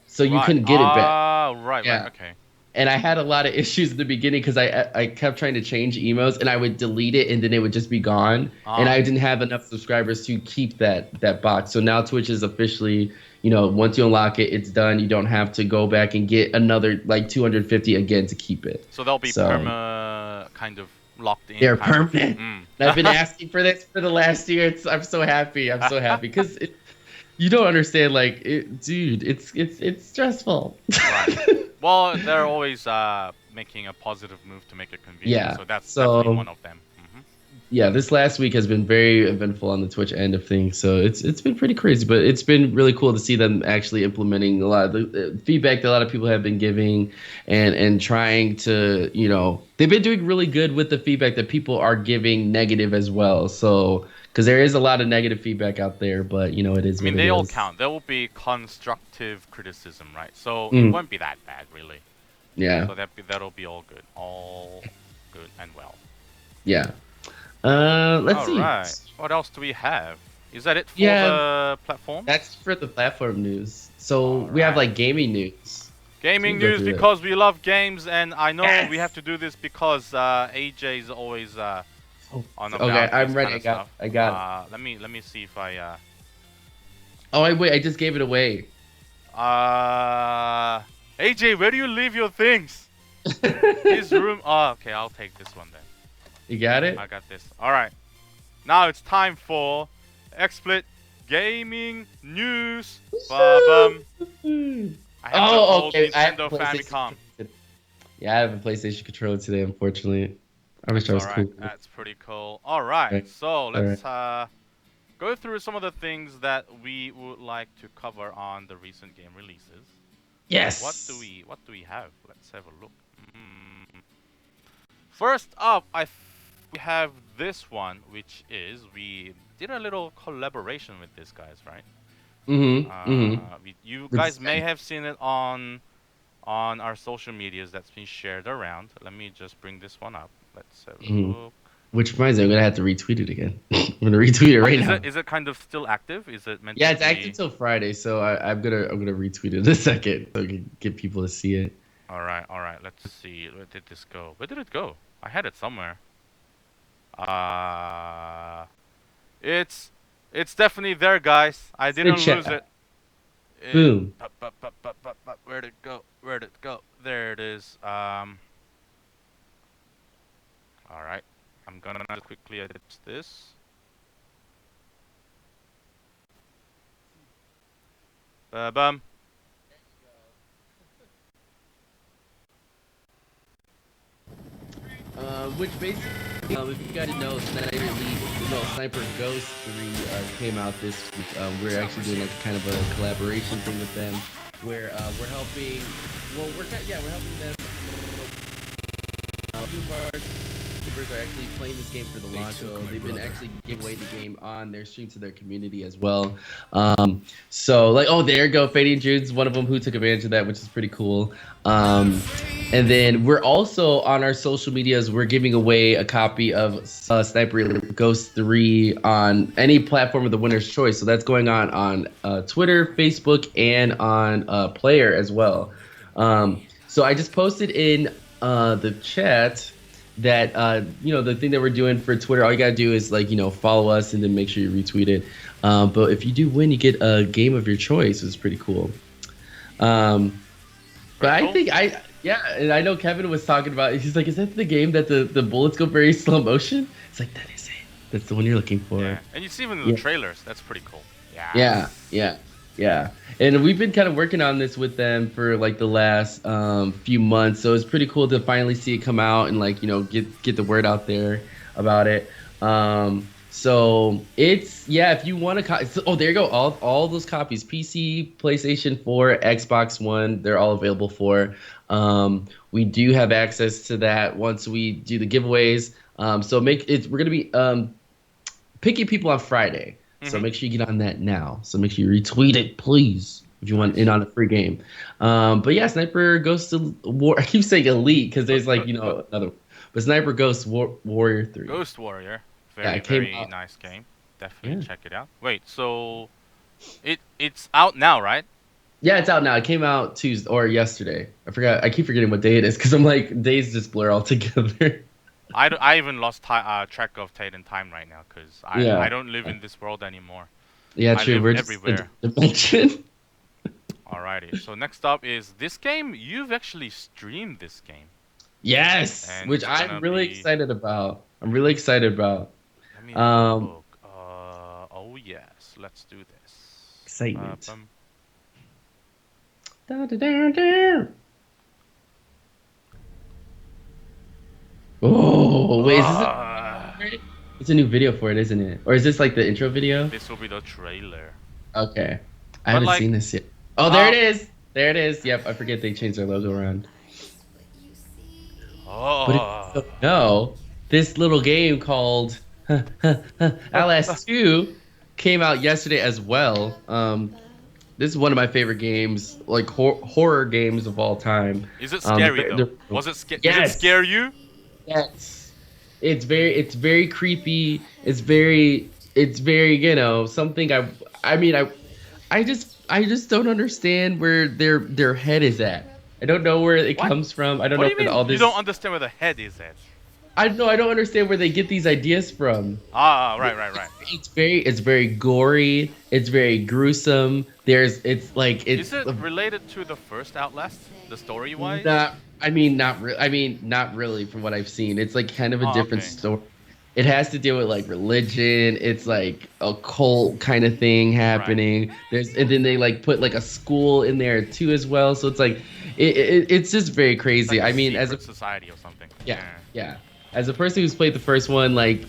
so you couldn't get it back. Right. Okay. And I had a lot of issues at the beginning because I kept trying to change emotes and I would delete it and then it would just be gone. And I didn't have enough subscribers to keep that box. So now Twitch is officially, once you unlock it, it's done. You don't have to go back and get another like 250 again to keep it. So they'll be kind of locked in. They're permanent. I've been asking for this for the last year. I'm so happy. I'm so happy because you don't understand, like, dude. It's stressful. Right. Well, they're always making a positive move to make it convenient. Yeah. So that's definitely one of them. Yeah, this last week has been very eventful on the Twitch end of things, so it's been pretty crazy. But it's been really cool to see them actually implementing a lot of the feedback that a lot of people have been giving, and trying to, they've been doing really good with the feedback that people are giving negative as well. So, because there is a lot of negative feedback out there, but it is. I mean, they all count. There will be constructive criticism, right? So it won't be that bad, really. Yeah. So that'll be all good and well. Yeah. Let's see. Alright. What else do we have? Is that it for the platform? That's for the platform news. So we have like gaming news. Gaming news because we love games, and I know we have to do this because AJ is always on about okay, I'm ready. I got it. Let me see if I Oh wait, I just gave it away. AJ, where do you leave your things? His room. Oh, okay, I'll take this one then. You got it? I got this. Alright. Now it's time for XSplit Gaming News. I have the old Nintendo Famicom. Yeah, I have a PlayStation controller today, unfortunately. I wish I was cool. That's pretty cool. Alright, so let's go through some of the things that we would like to cover on the recent game releases. Yes. What do we have? Let's have a look. First up, we have this one, which is we did a little collaboration with these guys, right? You guys may have seen it on our social medias that's been shared around. Let me just bring this one up. Let's have a look. Which reminds me, I'm gonna have to retweet it again. I'm gonna retweet it right now. Is it kind of still active? Is it meant? Yeah, it's active till Friday, so I'm gonna retweet it in a second so I can get people to see it. All right. Let's see. Where did this go? Where did it go? I had it somewhere. It's definitely there, guys. I didn't lose it. Boom. Where'd it go? Where'd it go? There it is. All right. I'm gonna quickly edit this. Bum. Which basically, if you guys know, Sniper Ghost 3 came out this week. We're actually doing like kind of a collaboration thing with them, where we're helping. Well, we're helping them. YouTubers are actually playing this game for the launch, so they've been actually giving away the game on their stream to their community as well. So like, oh, there you go, Fading Jude's one of them who took advantage of that, which is pretty cool. And then we're also on our social medias. We're giving away a copy of Sniper Elite Ghost 3 on any platform of the winner's choice. So that's going on Twitter, Facebook, and on Player as well. So I just posted in the chat that the thing that we're doing for Twitter. All you gotta do is follow us and then make sure you retweet it. But if you do win, you get a game of your choice. It's pretty cool. But I think and I know Kevin was talking about. He's like, "Is that the game that the bullets go very slow motion?" It's like, that is it. That's the one you're looking for. Yeah. And you see them in the trailers. That's pretty cool. Yeah. Yeah. And we've been kind of working on this with them for like the last few months. So it's pretty cool to finally see it come out and get the word out there about it. So it's if you want to there you go, all those copies, PC, PlayStation 4, Xbox One, they're all available for. We do have access to that once we do the giveaways. So we're gonna be picking people on Friday. So make sure you get on that now. So make sure you retweet it, please, if you want in on a free game. But yeah, Sniper Ghost War. I keep saying Elite because there's another, but Sniper Ghost Warrior 3. Ghost Warrior. Very nice game. Definitely check it out. Wait, so it's out now, right? Yeah, it's out now. It came out Tuesday or yesterday. I forgot. I keep forgetting what day it is because I'm like, days just blur all together. I even lost track of date and time right now because I don't live in this world anymore. Yeah, true. We're everywhere. Dimension. Alrighty. So next up is this game. You've actually streamed this game. Yes, and which I'm really excited about. Let me look. Oh yes, let's do this. Excitement. Oh wait, is this it's a new video for it, isn't it? Or is this like the intro video? This will be the trailer. Okay, I haven't seen this yet. Oh, there it is. There it is. Yep, I forget they changed their logo around. But no, this little game called LS2 came out yesterday as well. This is one of my favorite games, like horror games of all time. Is it scary though? Was it scary? Did it scare you? Yes. It's very creepy. It's very something I just don't understand where their head is at. I don't know where it comes from. I don't know if all this. You don't understand where the head is at. I don't understand where they get these ideas from. Right. It's very gory. It's very gruesome. Is it related to the first Outlast, the story wise? Not really from what I've seen. It's like kind of a different story. It has to deal with like religion. It's like a cult kind of thing happening. Right. And then they like put like a school in there too as well. So it's like it's just very crazy. Like as a society or something. Yeah. As a person who's played the first one like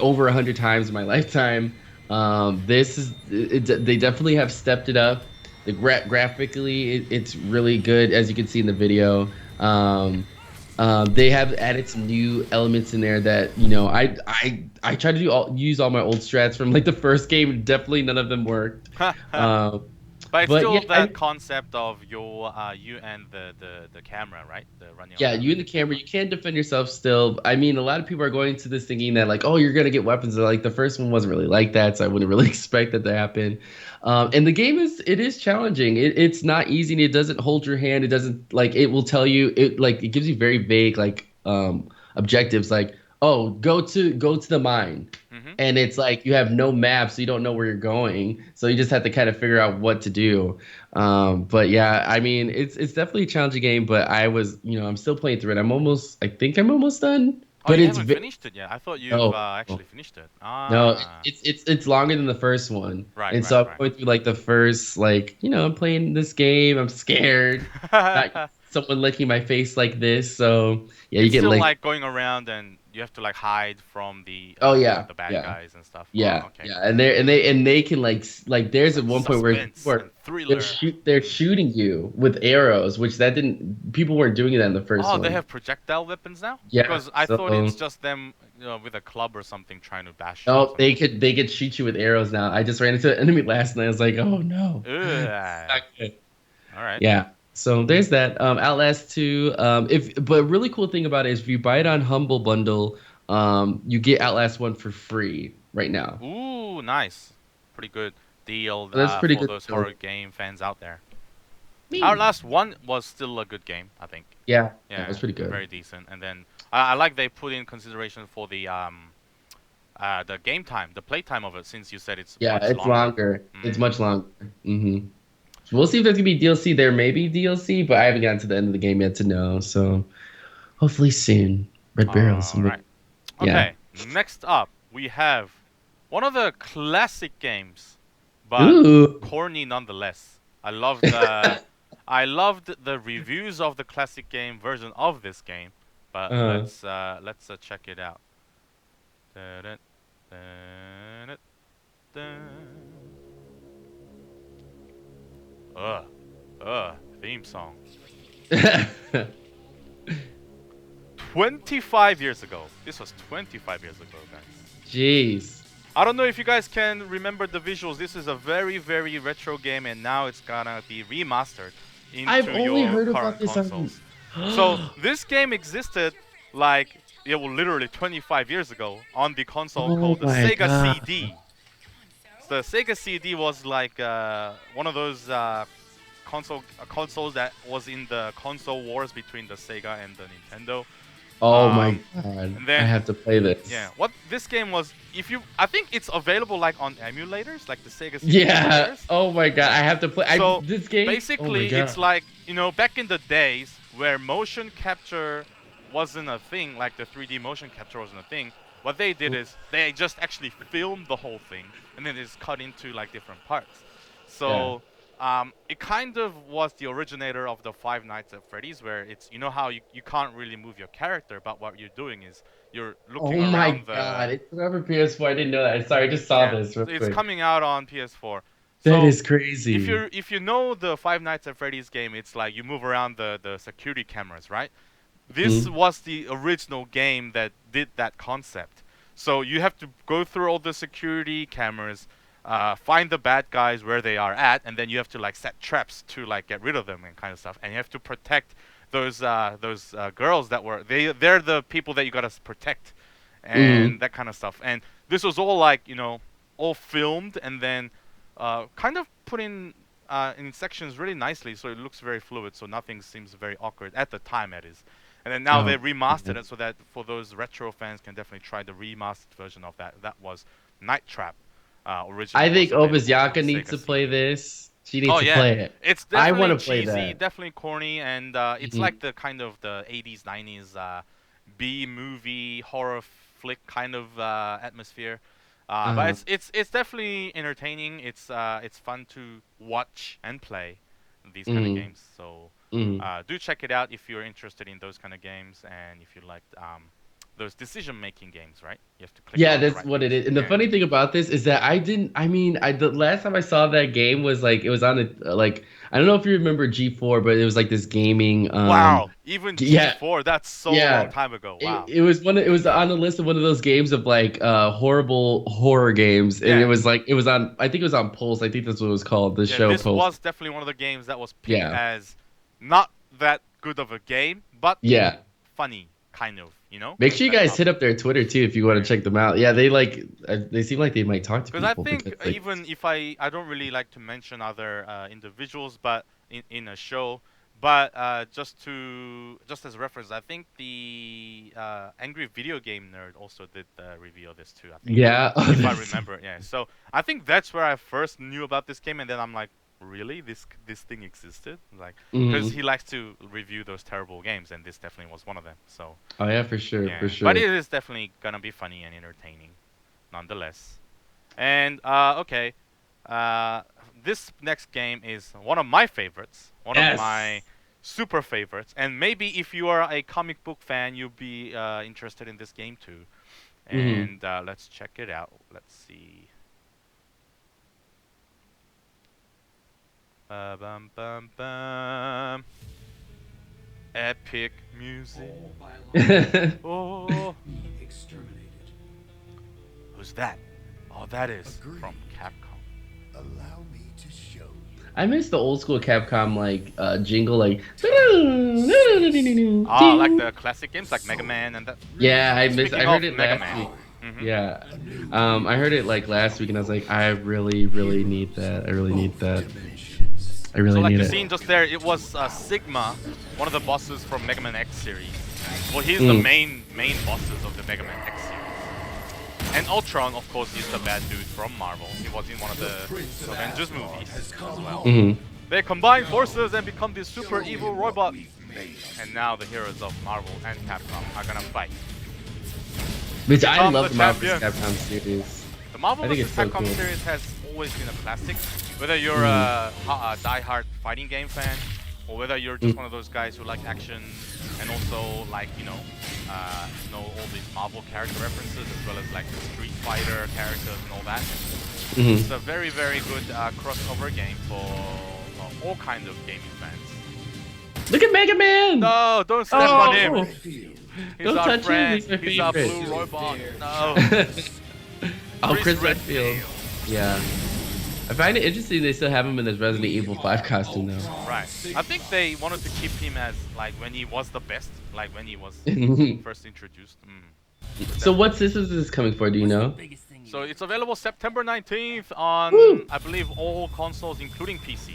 over 100 times in my lifetime, they definitely have stepped it up. Graphically, it's really good, as you can see in the video. They have added some new elements in there that I try to use all my old strats from like the first game. Definitely none of them worked. But still that concept of you and the camera, right? You and the camera. You can defend yourself still. I mean, a lot of people are going to this thinking that like, oh, you're gonna get weapons. Like the first one wasn't really like that, so I wouldn't really expect that to happen. And the game is challenging. It's not easy. And it doesn't hold your hand. It doesn't it will tell you it gives you very vague objectives like, oh, go to the mine. And it's like you have no map, so you don't know where you're going. So you just have to kind of figure out what to do. But yeah, I mean, it's definitely a challenging game. But I'm still playing through it. I think I'm almost done. But you haven't finished it yet. I thought you actually finished it. No, it's longer than the first one. Right. And so I'm going through like the first I'm playing this game. I'm scared. Not someone licking my face like this. So yeah, you get still like going around and you have to like hide from the the bad guys and stuff. Yeah, and they can like there's at one point where they're shooting you with arrows, which people weren't doing that in the first one. Oh, they have projectile weapons now? Yeah, because I thought it's just them with a club or something trying to bash you. No, they could shoot you with arrows now. I just ran into an enemy last night. I was like, oh no. Not good. All right. Yeah. So there's that. Outlast 2. But a really cool thing about it is if you buy it on Humble Bundle, you get Outlast 1 for free right now. Ooh, nice. Pretty good deal So that's pretty for good those deal. horror game fans out there. Me. Outlast 1 was still a good game, I think. Yeah, that Yeah, was pretty good. very decent. And then I like they put in consideration for the game time, the play time of it, since you said it's Yeah, much it's longer. longer. It's Mm. much longer. So we'll see if there's gonna be DLC. There may be DLC, but I haven't gotten to the end of the game yet to know. So hopefully soon. Red barrels. All right. Yeah. Okay. Next up, we have one of the classic games, but Ooh. corny nonetheless. I loved the reviews of the classic game version of this game, but Uh, let's check it out. Dun, dun, dun, dun. Ugh, theme song. 25 years ago. This was 25 years ago, guys. Jeez. I don't know if you guys can remember the visuals. This is a very, very retro game, and now it's gonna be remastered I've into only your heard about current this on. consoles. So this game existed like literally 25 years ago on the console Oh called the my Sega god. CD. The Sega CD was like one of those consoles that was in the console wars between the Sega and the Nintendo. Oh my Um, god. and I then have to play yeah, this. what this game was, I think it's available like on emulators, like the Sega CD Yeah. emulators. Oh my god. I have to play. So This game. Oh my basically, it's god. like back in the days where motion capture wasn't a thing, like the 3D motion capture wasn't a thing. What they did is they just actually filmed the whole thing and then it's cut into like different parts. Yeah. So it kind of was the originator of the Five Nights at Freddy's, where it's how you can't really move your character, but what you're doing is you're Oh looking my around the god. It's for PS4. I didn't know that. Sorry, I just saw yeah. this real So it's quick. coming out on PS4. That So is crazy. if you know the Five Nights at Freddy's game, it's like you move around the security cameras, right? This Hmm. was the original game that did that concept. So you have to go through all the security cameras, find the bad guys where they are at, and then you have to like set traps to like get rid of them and kind of stuff. And you have to protect those girls that were they're the people that you gotta protect, and Hmm. that kind of stuff. And this was all like all filmed and then kind of put in sections really nicely, so it looks very fluid, so nothing seems very awkward at the time, it is. And then now they Oh. remastered it so that for those retro fans can definitely try the remastered version of that. That was Night Trap. I Originally was think available on Obazyaka needs Sega to play CD. this. She needs Oh to yeah, play it. it's I want definitely to play cheesy, that. definitely corny, and it's Mhm. like the kind of the 80s, 90s B movie horror flick kind of atmosphere. But Uh, it's definitely entertaining. It's fun to watch and play these kind of mm, games. So mm. do check it out if you're interested in those kind of games and if you like those decision-making games. Right? You have to click Yeah, on the that's right what it things. is. And the Yeah. funny thing about this is that I didn't. I mean, the last time I saw that game was like it was on a like I don't know if you remember G4, but it was like this gaming. Wow. Even Yeah, G4. That's so long yeah. time ago. Wow. It was it was on the list of one of those games of like horrible horror games, and it Yeah. was like it was on. I think it was on Pulse. I think that's what it was called. The Yeah. show This Pulse. was definitely one of the games that was picked Yeah, as not that good of a game, but yeah. funny, kind of. You know, Make like sure you that guys hit topic. up their Twitter too if you want to Yeah. check them out. Yeah, they like they seem like they might talk to Because I people think because like even if I don't really like to mention other individuals, but in a show, but just as a reference, I think the Angry Video Game Nerd also did the review of this too. I think yeah. Oh, if I that's remember, yeah. So I think that's where I first knew about this game, and then I'm like, really, this thing existed? Like, because mhm. he likes to review those terrible games, and this definitely was one of them. So Oh yeah, for sure, for yeah, but sure. it is definitely gonna be funny and entertaining, nonetheless. And okay, uh, this next game is one of my favorites, one of my Yes. super favorites, and maybe if you are a comic book fan, you'll be interested in this game too. Hmm. And let's check it out. Let's see. Bum bum bum. Epic music. All biological Oh, be exterminated. who's that? Oh, that is from Agreed. Capcom. Allow me to show you. I miss the old school Capcom like jingle like. Ah, like the classic games like Mega Man and that. Yeah, I miss. Speaking I heard of it Mega last Man. week. Yeah, I heard it like last week, and I was like, I really, really need that. I really need that. I really So like need the it. scene just there, it was Sigma, one of the bosses from Mega Man X series. Well, he's the main bosses of the Mega Man X series. And Ultron, of course, is the bad dude from Marvel. He was in one of the Avengers movies as well. They combine forces and become this super evil robot. And now the heroes of Marvel and Capcom are gonna fight. Which I Become love the the Marvel champion. Capcom series. The Marvel I think vs. it's so Capcom cool. series has always been a classic. Whether you're a die-hard fighting game fan, or whether you're just one of those guys who like action and also like know all these Marvel character references as well as like the Street Fighter characters and all that. It's a very very good crossover game for all kinds of gaming fans. Look at Mega Man! No, don't step on him. Field. He's Don't our touch him, friend. he's my He's our favorite. blue robot. No. Oh, Chris Redfield. Redfield. Yeah. I find it interesting they still have him in his Resident Evil 5 costume now. Right. I think they wanted to keep him as like when he was the best, like when he was first introduced. So what systems is this coming for, do you know? So it's available September 19th on, I believe, all consoles, including PC.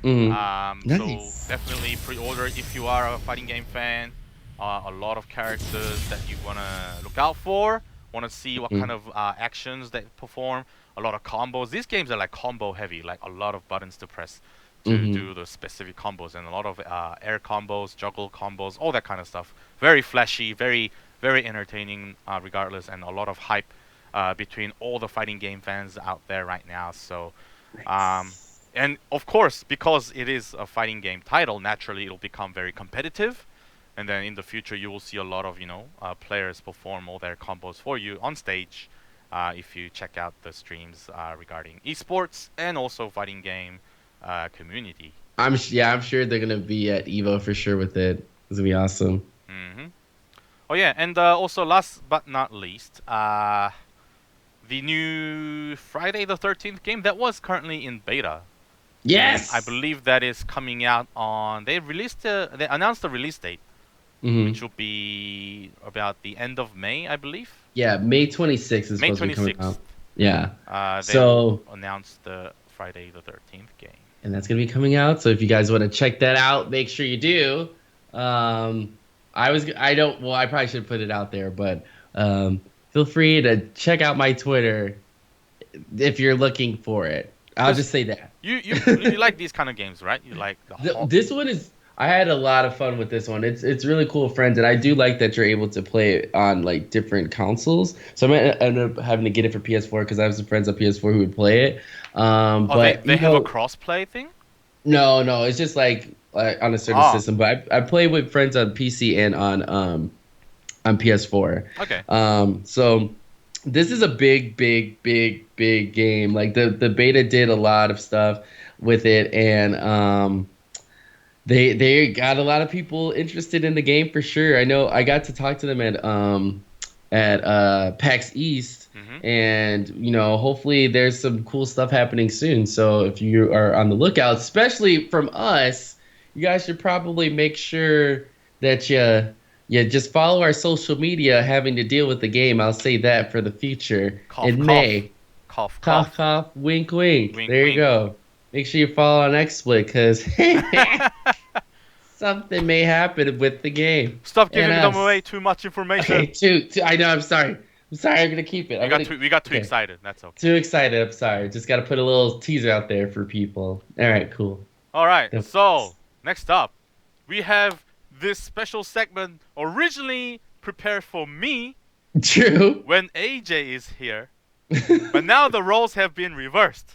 Nice. So definitely pre-order if you are a fighting game fan. A lot of characters that you want to look out for. Want to see what kind of actions they perform. A lot of combos. These games are like combo heavy, like a lot of buttons to press to do the specific combos, and a lot of air combos, juggle combos, all that kind of stuff. Very flashy, very very entertaining, regardless, and a lot of hype between all the fighting game fans out there right now. So, and of course, because it is a fighting game title, naturally it'll become very competitive. And then in the future, you will see a lot of players perform all their combos for you on stage. If you check out the streams regarding esports and also fighting game community. I'm sure they're gonna be at Evo for sure with it. It's gonna be awesome. Oh yeah, and also last but not least, the new Friday the 13th game that was currently in beta. Yes. And I believe that is coming out on. They announced the release date, which will be about the end of May, I believe. Yeah, May 26th is May supposed to be 26th. coming out. Yeah. They announced the Friday the 13th game. And that's gonna be coming out. So if you guys want to check that out, make sure you do. I probably should put it out there, but feel free to check out my Twitter if you're looking for it. I'll just say that. You like these kind of games, right? You like this one is. I had a lot of fun with this one. It's really cool, friends, and I do like that you're able to play it on like different consoles. So I might end up having to get it for PS4 because I have some friends on PS4 who would play it. But they have a cross-play thing? No, it's just like on a certain system. But I play with friends on PC and on PS4. Okay. So this is a big game. Like the beta did a lot of stuff with it, and they got a lot of people interested in the game for sure. I know I got to talk to them at PAX East, and hopefully there's some cool stuff happening soon. So if you are on the lookout, especially from us, you guys should probably make sure that you just follow our social media having to deal with the game. I'll say that for the future. In May. Cough. Wink, wink. Wink, There wink. you go. Make sure you follow on XSplit because something may happen with the game. Stop giving And them us. away. Too much information. Okay, I know. I'm sorry. I'm gonna keep it. We got too okay. excited. That's okay. Too excited. I'm sorry. Just gotta put a little teaser out there for people. All right, cool. All right. So next up, we have this special segment originally prepared for me True. when AJ is here, but now the roles have been reversed.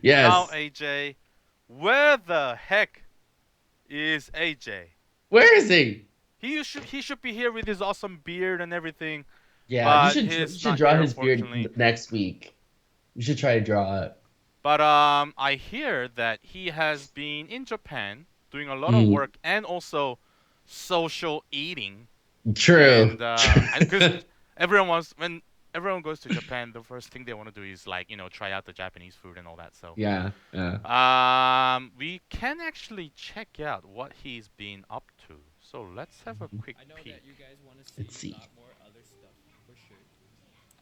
Yes. Now AJ, where the heck is AJ? Where is he? He should be here with his awesome beard and everything. Yeah, But you he's should not draw here, his beard unfortunately. next week. You should try to draw it. But I hear that he has been in Japan doing a lot of work and also social eating. True. And because everyone was when everyone goes to Japan. The first thing they want to do is like try out the Japanese food and all that. So Yeah. Yeah. we can actually check out what he's been up to. So let's have a quick peek. Let's see.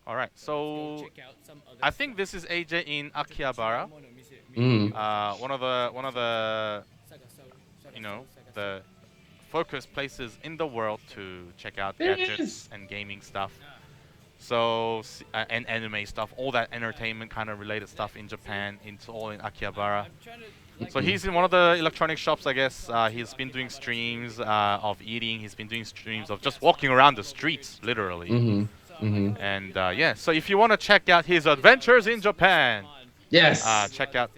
All right. So I think this is AJ in Akihabara. Mm. One of the the focus places in the world to check out There it gadgets is. and gaming stuff. So and anime stuff, all that entertainment kind of related stuff in Japan. It's all in Akihabara. So he's in one of the electronic shops, I guess. He's been doing streams of eating. He's been doing streams of just walking around the streets, literally. Mm-hmm. Mm-hmm. And yeah, so if you want to check out his adventures in Japan, Yes. check out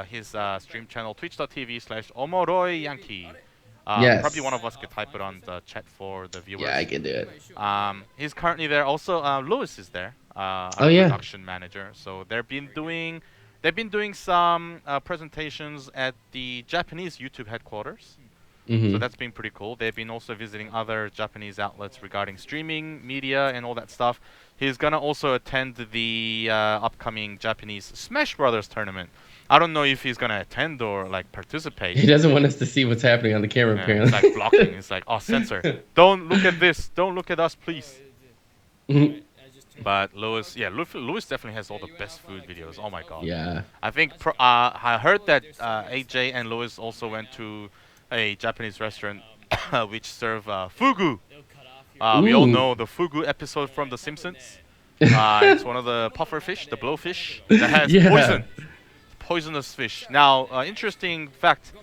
his stream channel, twitch.tv/omoroi Yes. Probably one of us could type it on the chat for the viewers. Yeah, I can do it. He's currently there. Also, Lewis is there, our yeah. production manager. So they've been doing some presentations at the Japanese YouTube headquarters. Mm-hmm. So that's been pretty cool. They've been also visiting other Japanese outlets regarding streaming, media, and all that stuff. He's gonna also attend the upcoming Japanese Smash Brothers tournament. I don't know if he's gonna attend or like participate. He doesn't want us to see what's happening on the camera, Yeah, apparently. it's like blocking. It's like, oh, censor. Don't look at this. Don't look at us, please. Mhm. But Lewis definitely has all the best food videos. Oh my god. Yeah. I think I heard that AJ and Lewis also went to a Japanese restaurant which serve fugu. We all Ooh. know the fugu episode from The Simpsons. It's one of the puffer fish, the blowfish, that has Yeah. poison. Poisonous fish. Now, interesting fact: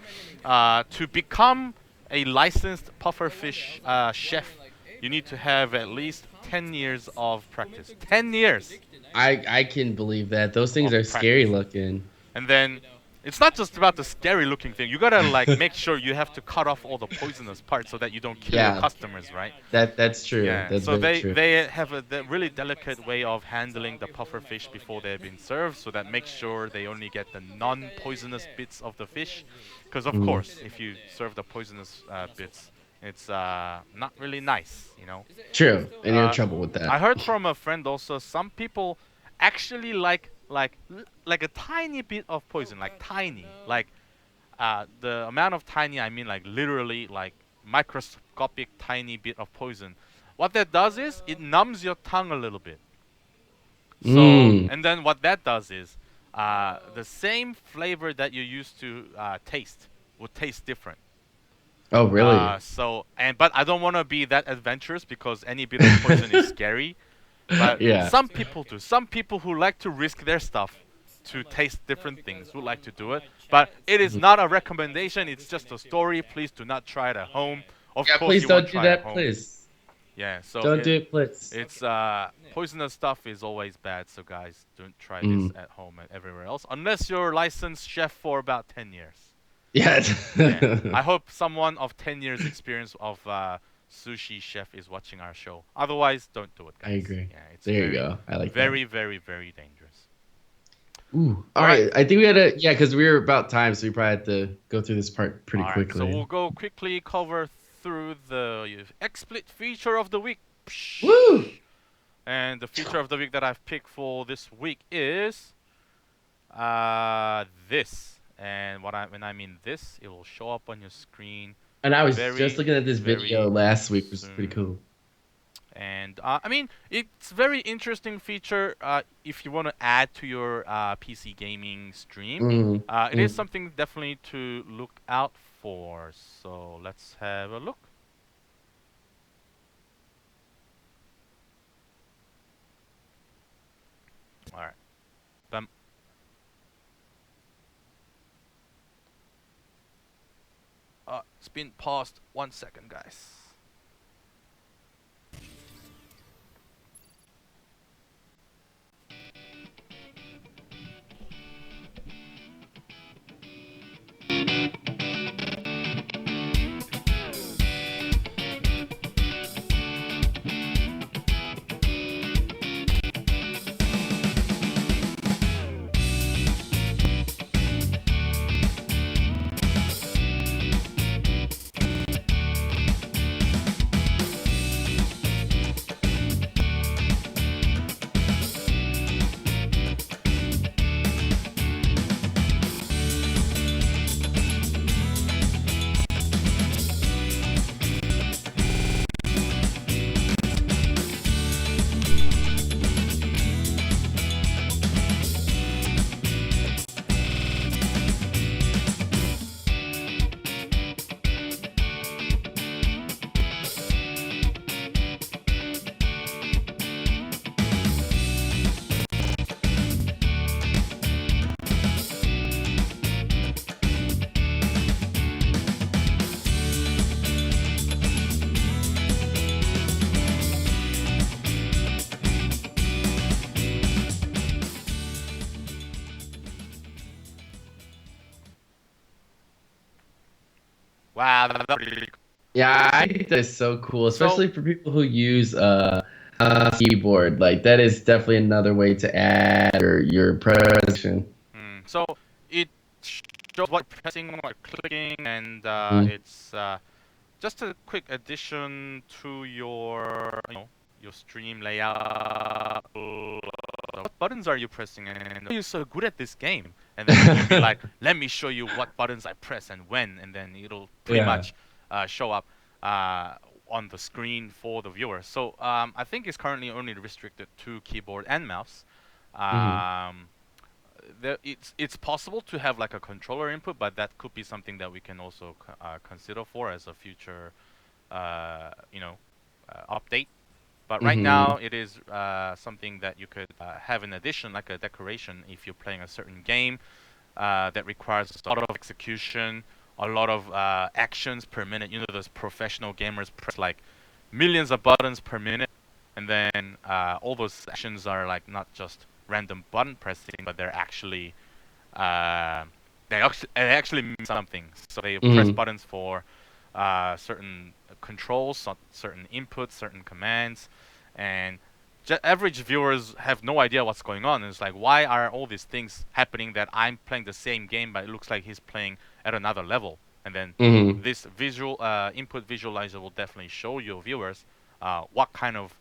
to become a licensed puffer fish chef, you need to have at least 10 years of practice. 10 years. I can believe that. Those things Of are scary practice. looking. And then it's not just about the scary looking thing. You gotta like make sure you have to cut off all the poisonous parts so that you don't kill Yeah. your customers, right? That's true. Yeah. That's So very true. they have a really delicate way of handling the puffer fish before they've been served, so that makes sure they only get the non-poisonous bits of the fish. Because of course, if you serve the poisonous bits, it's not really nice, you know. True. And you're in Uh, trouble with that. I heard from a friend also, some people actually like a tiny bit of poison, like tiny, like the amount of tiny, I mean like literally like microscopic tiny bit of poison. What that does is it numbs your tongue a little bit. So Mm. and then what that does is the same flavor that you used to taste will taste different. Oh, really? But I don't want to be that adventurous because any bit of poison is scary. But Yeah. some people do. Some people who like to risk their stuff to taste different things would like to do it. But it is not a recommendation. It's just a story. Please do not try it at home. Of Yeah, course, please you don't won't do try at that, home. please. Yeah. So Don't do it, please. it's poisonous stuff is always bad. So guys, don't try this at home and everywhere else unless you're licensed chef for about 10 years. Yeah. Yeah. I hope someone of 10 years experience of sushi chef is watching our show. Otherwise, don't do it, guys. I agree. Yeah, it's There you very, go. I like very, very, very dangerous. that. Ooh. All right. I think we had yeah, because we were about time, so we probably had to go through this part pretty All right, quickly. so we'll go quickly cover through the XSplit feature of the week. Woo! And the feature of the week that I've picked for this week is this. And when I mean this, it will show up on your screen. And I was Very, just looking at this very video last week, which was pretty soon. cool. And I mean, it's very interesting feature if you want to add to your PC gaming stream. It is something definitely to look out for. So let's have a look. All right. Bam. It's been paused 1 second, guys. Wow, that's pretty cool. Yeah, I think that is so cool, especially for people who use a keyboard. Like that is definitely another way to add your presentation. So it shows what you're pressing, what you're clicking, and Mhm. it's just a quick addition to your, your stream layout. What buttons are you pressing, and why are you so good at this game? And then it will be like, let me show you what buttons I press and when, and then it'll pretty Yeah. much show up on the screen for the viewer. So I think it's currently only restricted to keyboard and mouse. Hmm. Um, it's possible to have like a controller input, but that could be something that we can also consider for as a future, update. But right Hmm. now, it is something that you could have in addition, like a decoration, if you're playing a certain game that requires a lot of execution, a lot of actions per minute. You know, those professional gamers press like millions of buttons per minute, and then all those actions are like not just random button pressing, but they're actually uh, they actually mean something. So they press Hmm. buttons for certain controls, certain inputs, certain commands, and average viewers have no idea what's going on. It's like, why are all these things happening that I'm playing the same game, but it looks like he's playing at another level? And then Hmm. this visual input visualizer will definitely show your viewers what kind of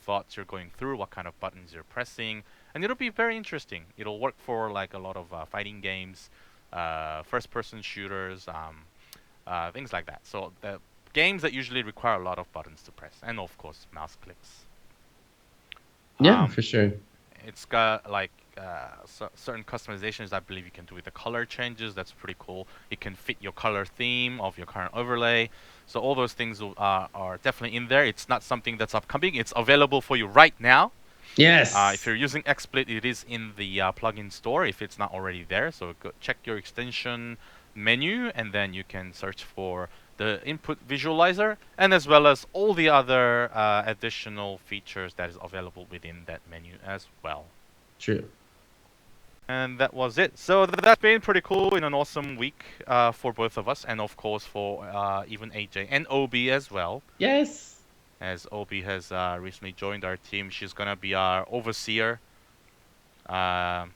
thoughts you're going through, what kind of buttons you're pressing, and it'll be very interesting. It'll work for like a lot of fighting games, first-person shooters, things like that. So the games that usually require a lot of buttons to press, and of course mouse clicks. Yeah, Um, for sure. it's got like certain customizations I believe you can do with the color changes. That's pretty cool. It can fit your color theme of your current overlay. So all those things are definitely in there. It's not something that's upcoming. It's available for you right now. If Yes. you're using XSplit, it is in the plugin store if it's not already there. So go check your extension menu, and then you can search for the input visualizer, and as well as all the other additional features that is available within that menu as well. True. And that was it. So that's been pretty cool in an awesome week for both of us, and of course for even AJ and Obi as well. Yes. As Obi has recently joined our team, she's gonna be our overseer. Um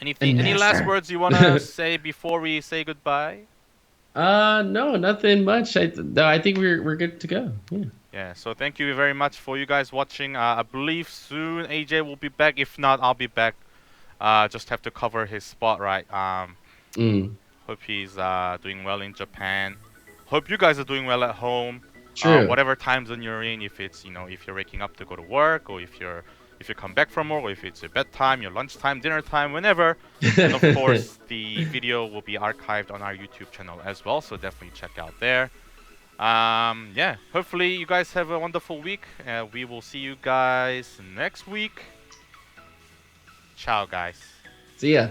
any last Master. words you wanna say before we say goodbye? No, nothing much. No, I think we're good to go. Yeah. Yeah, so thank you very much for you guys watching. I believe soon AJ will be back. If not, I'll be back. Just have to cover his spot, right? Mm. Hope he's doing well in Japan. Hope you guys are doing well at home. True. Whatever time zone you're in, if it's if you're waking up to go to work, or if you come back from work, or if it's your bedtime, your lunchtime, dinner time, whenever. And of course, the video will be archived on our YouTube channel as well, so definitely check out there. Yeah, hopefully you guys have a wonderful week. We will see you guys next week. Ciao, guys. See ya.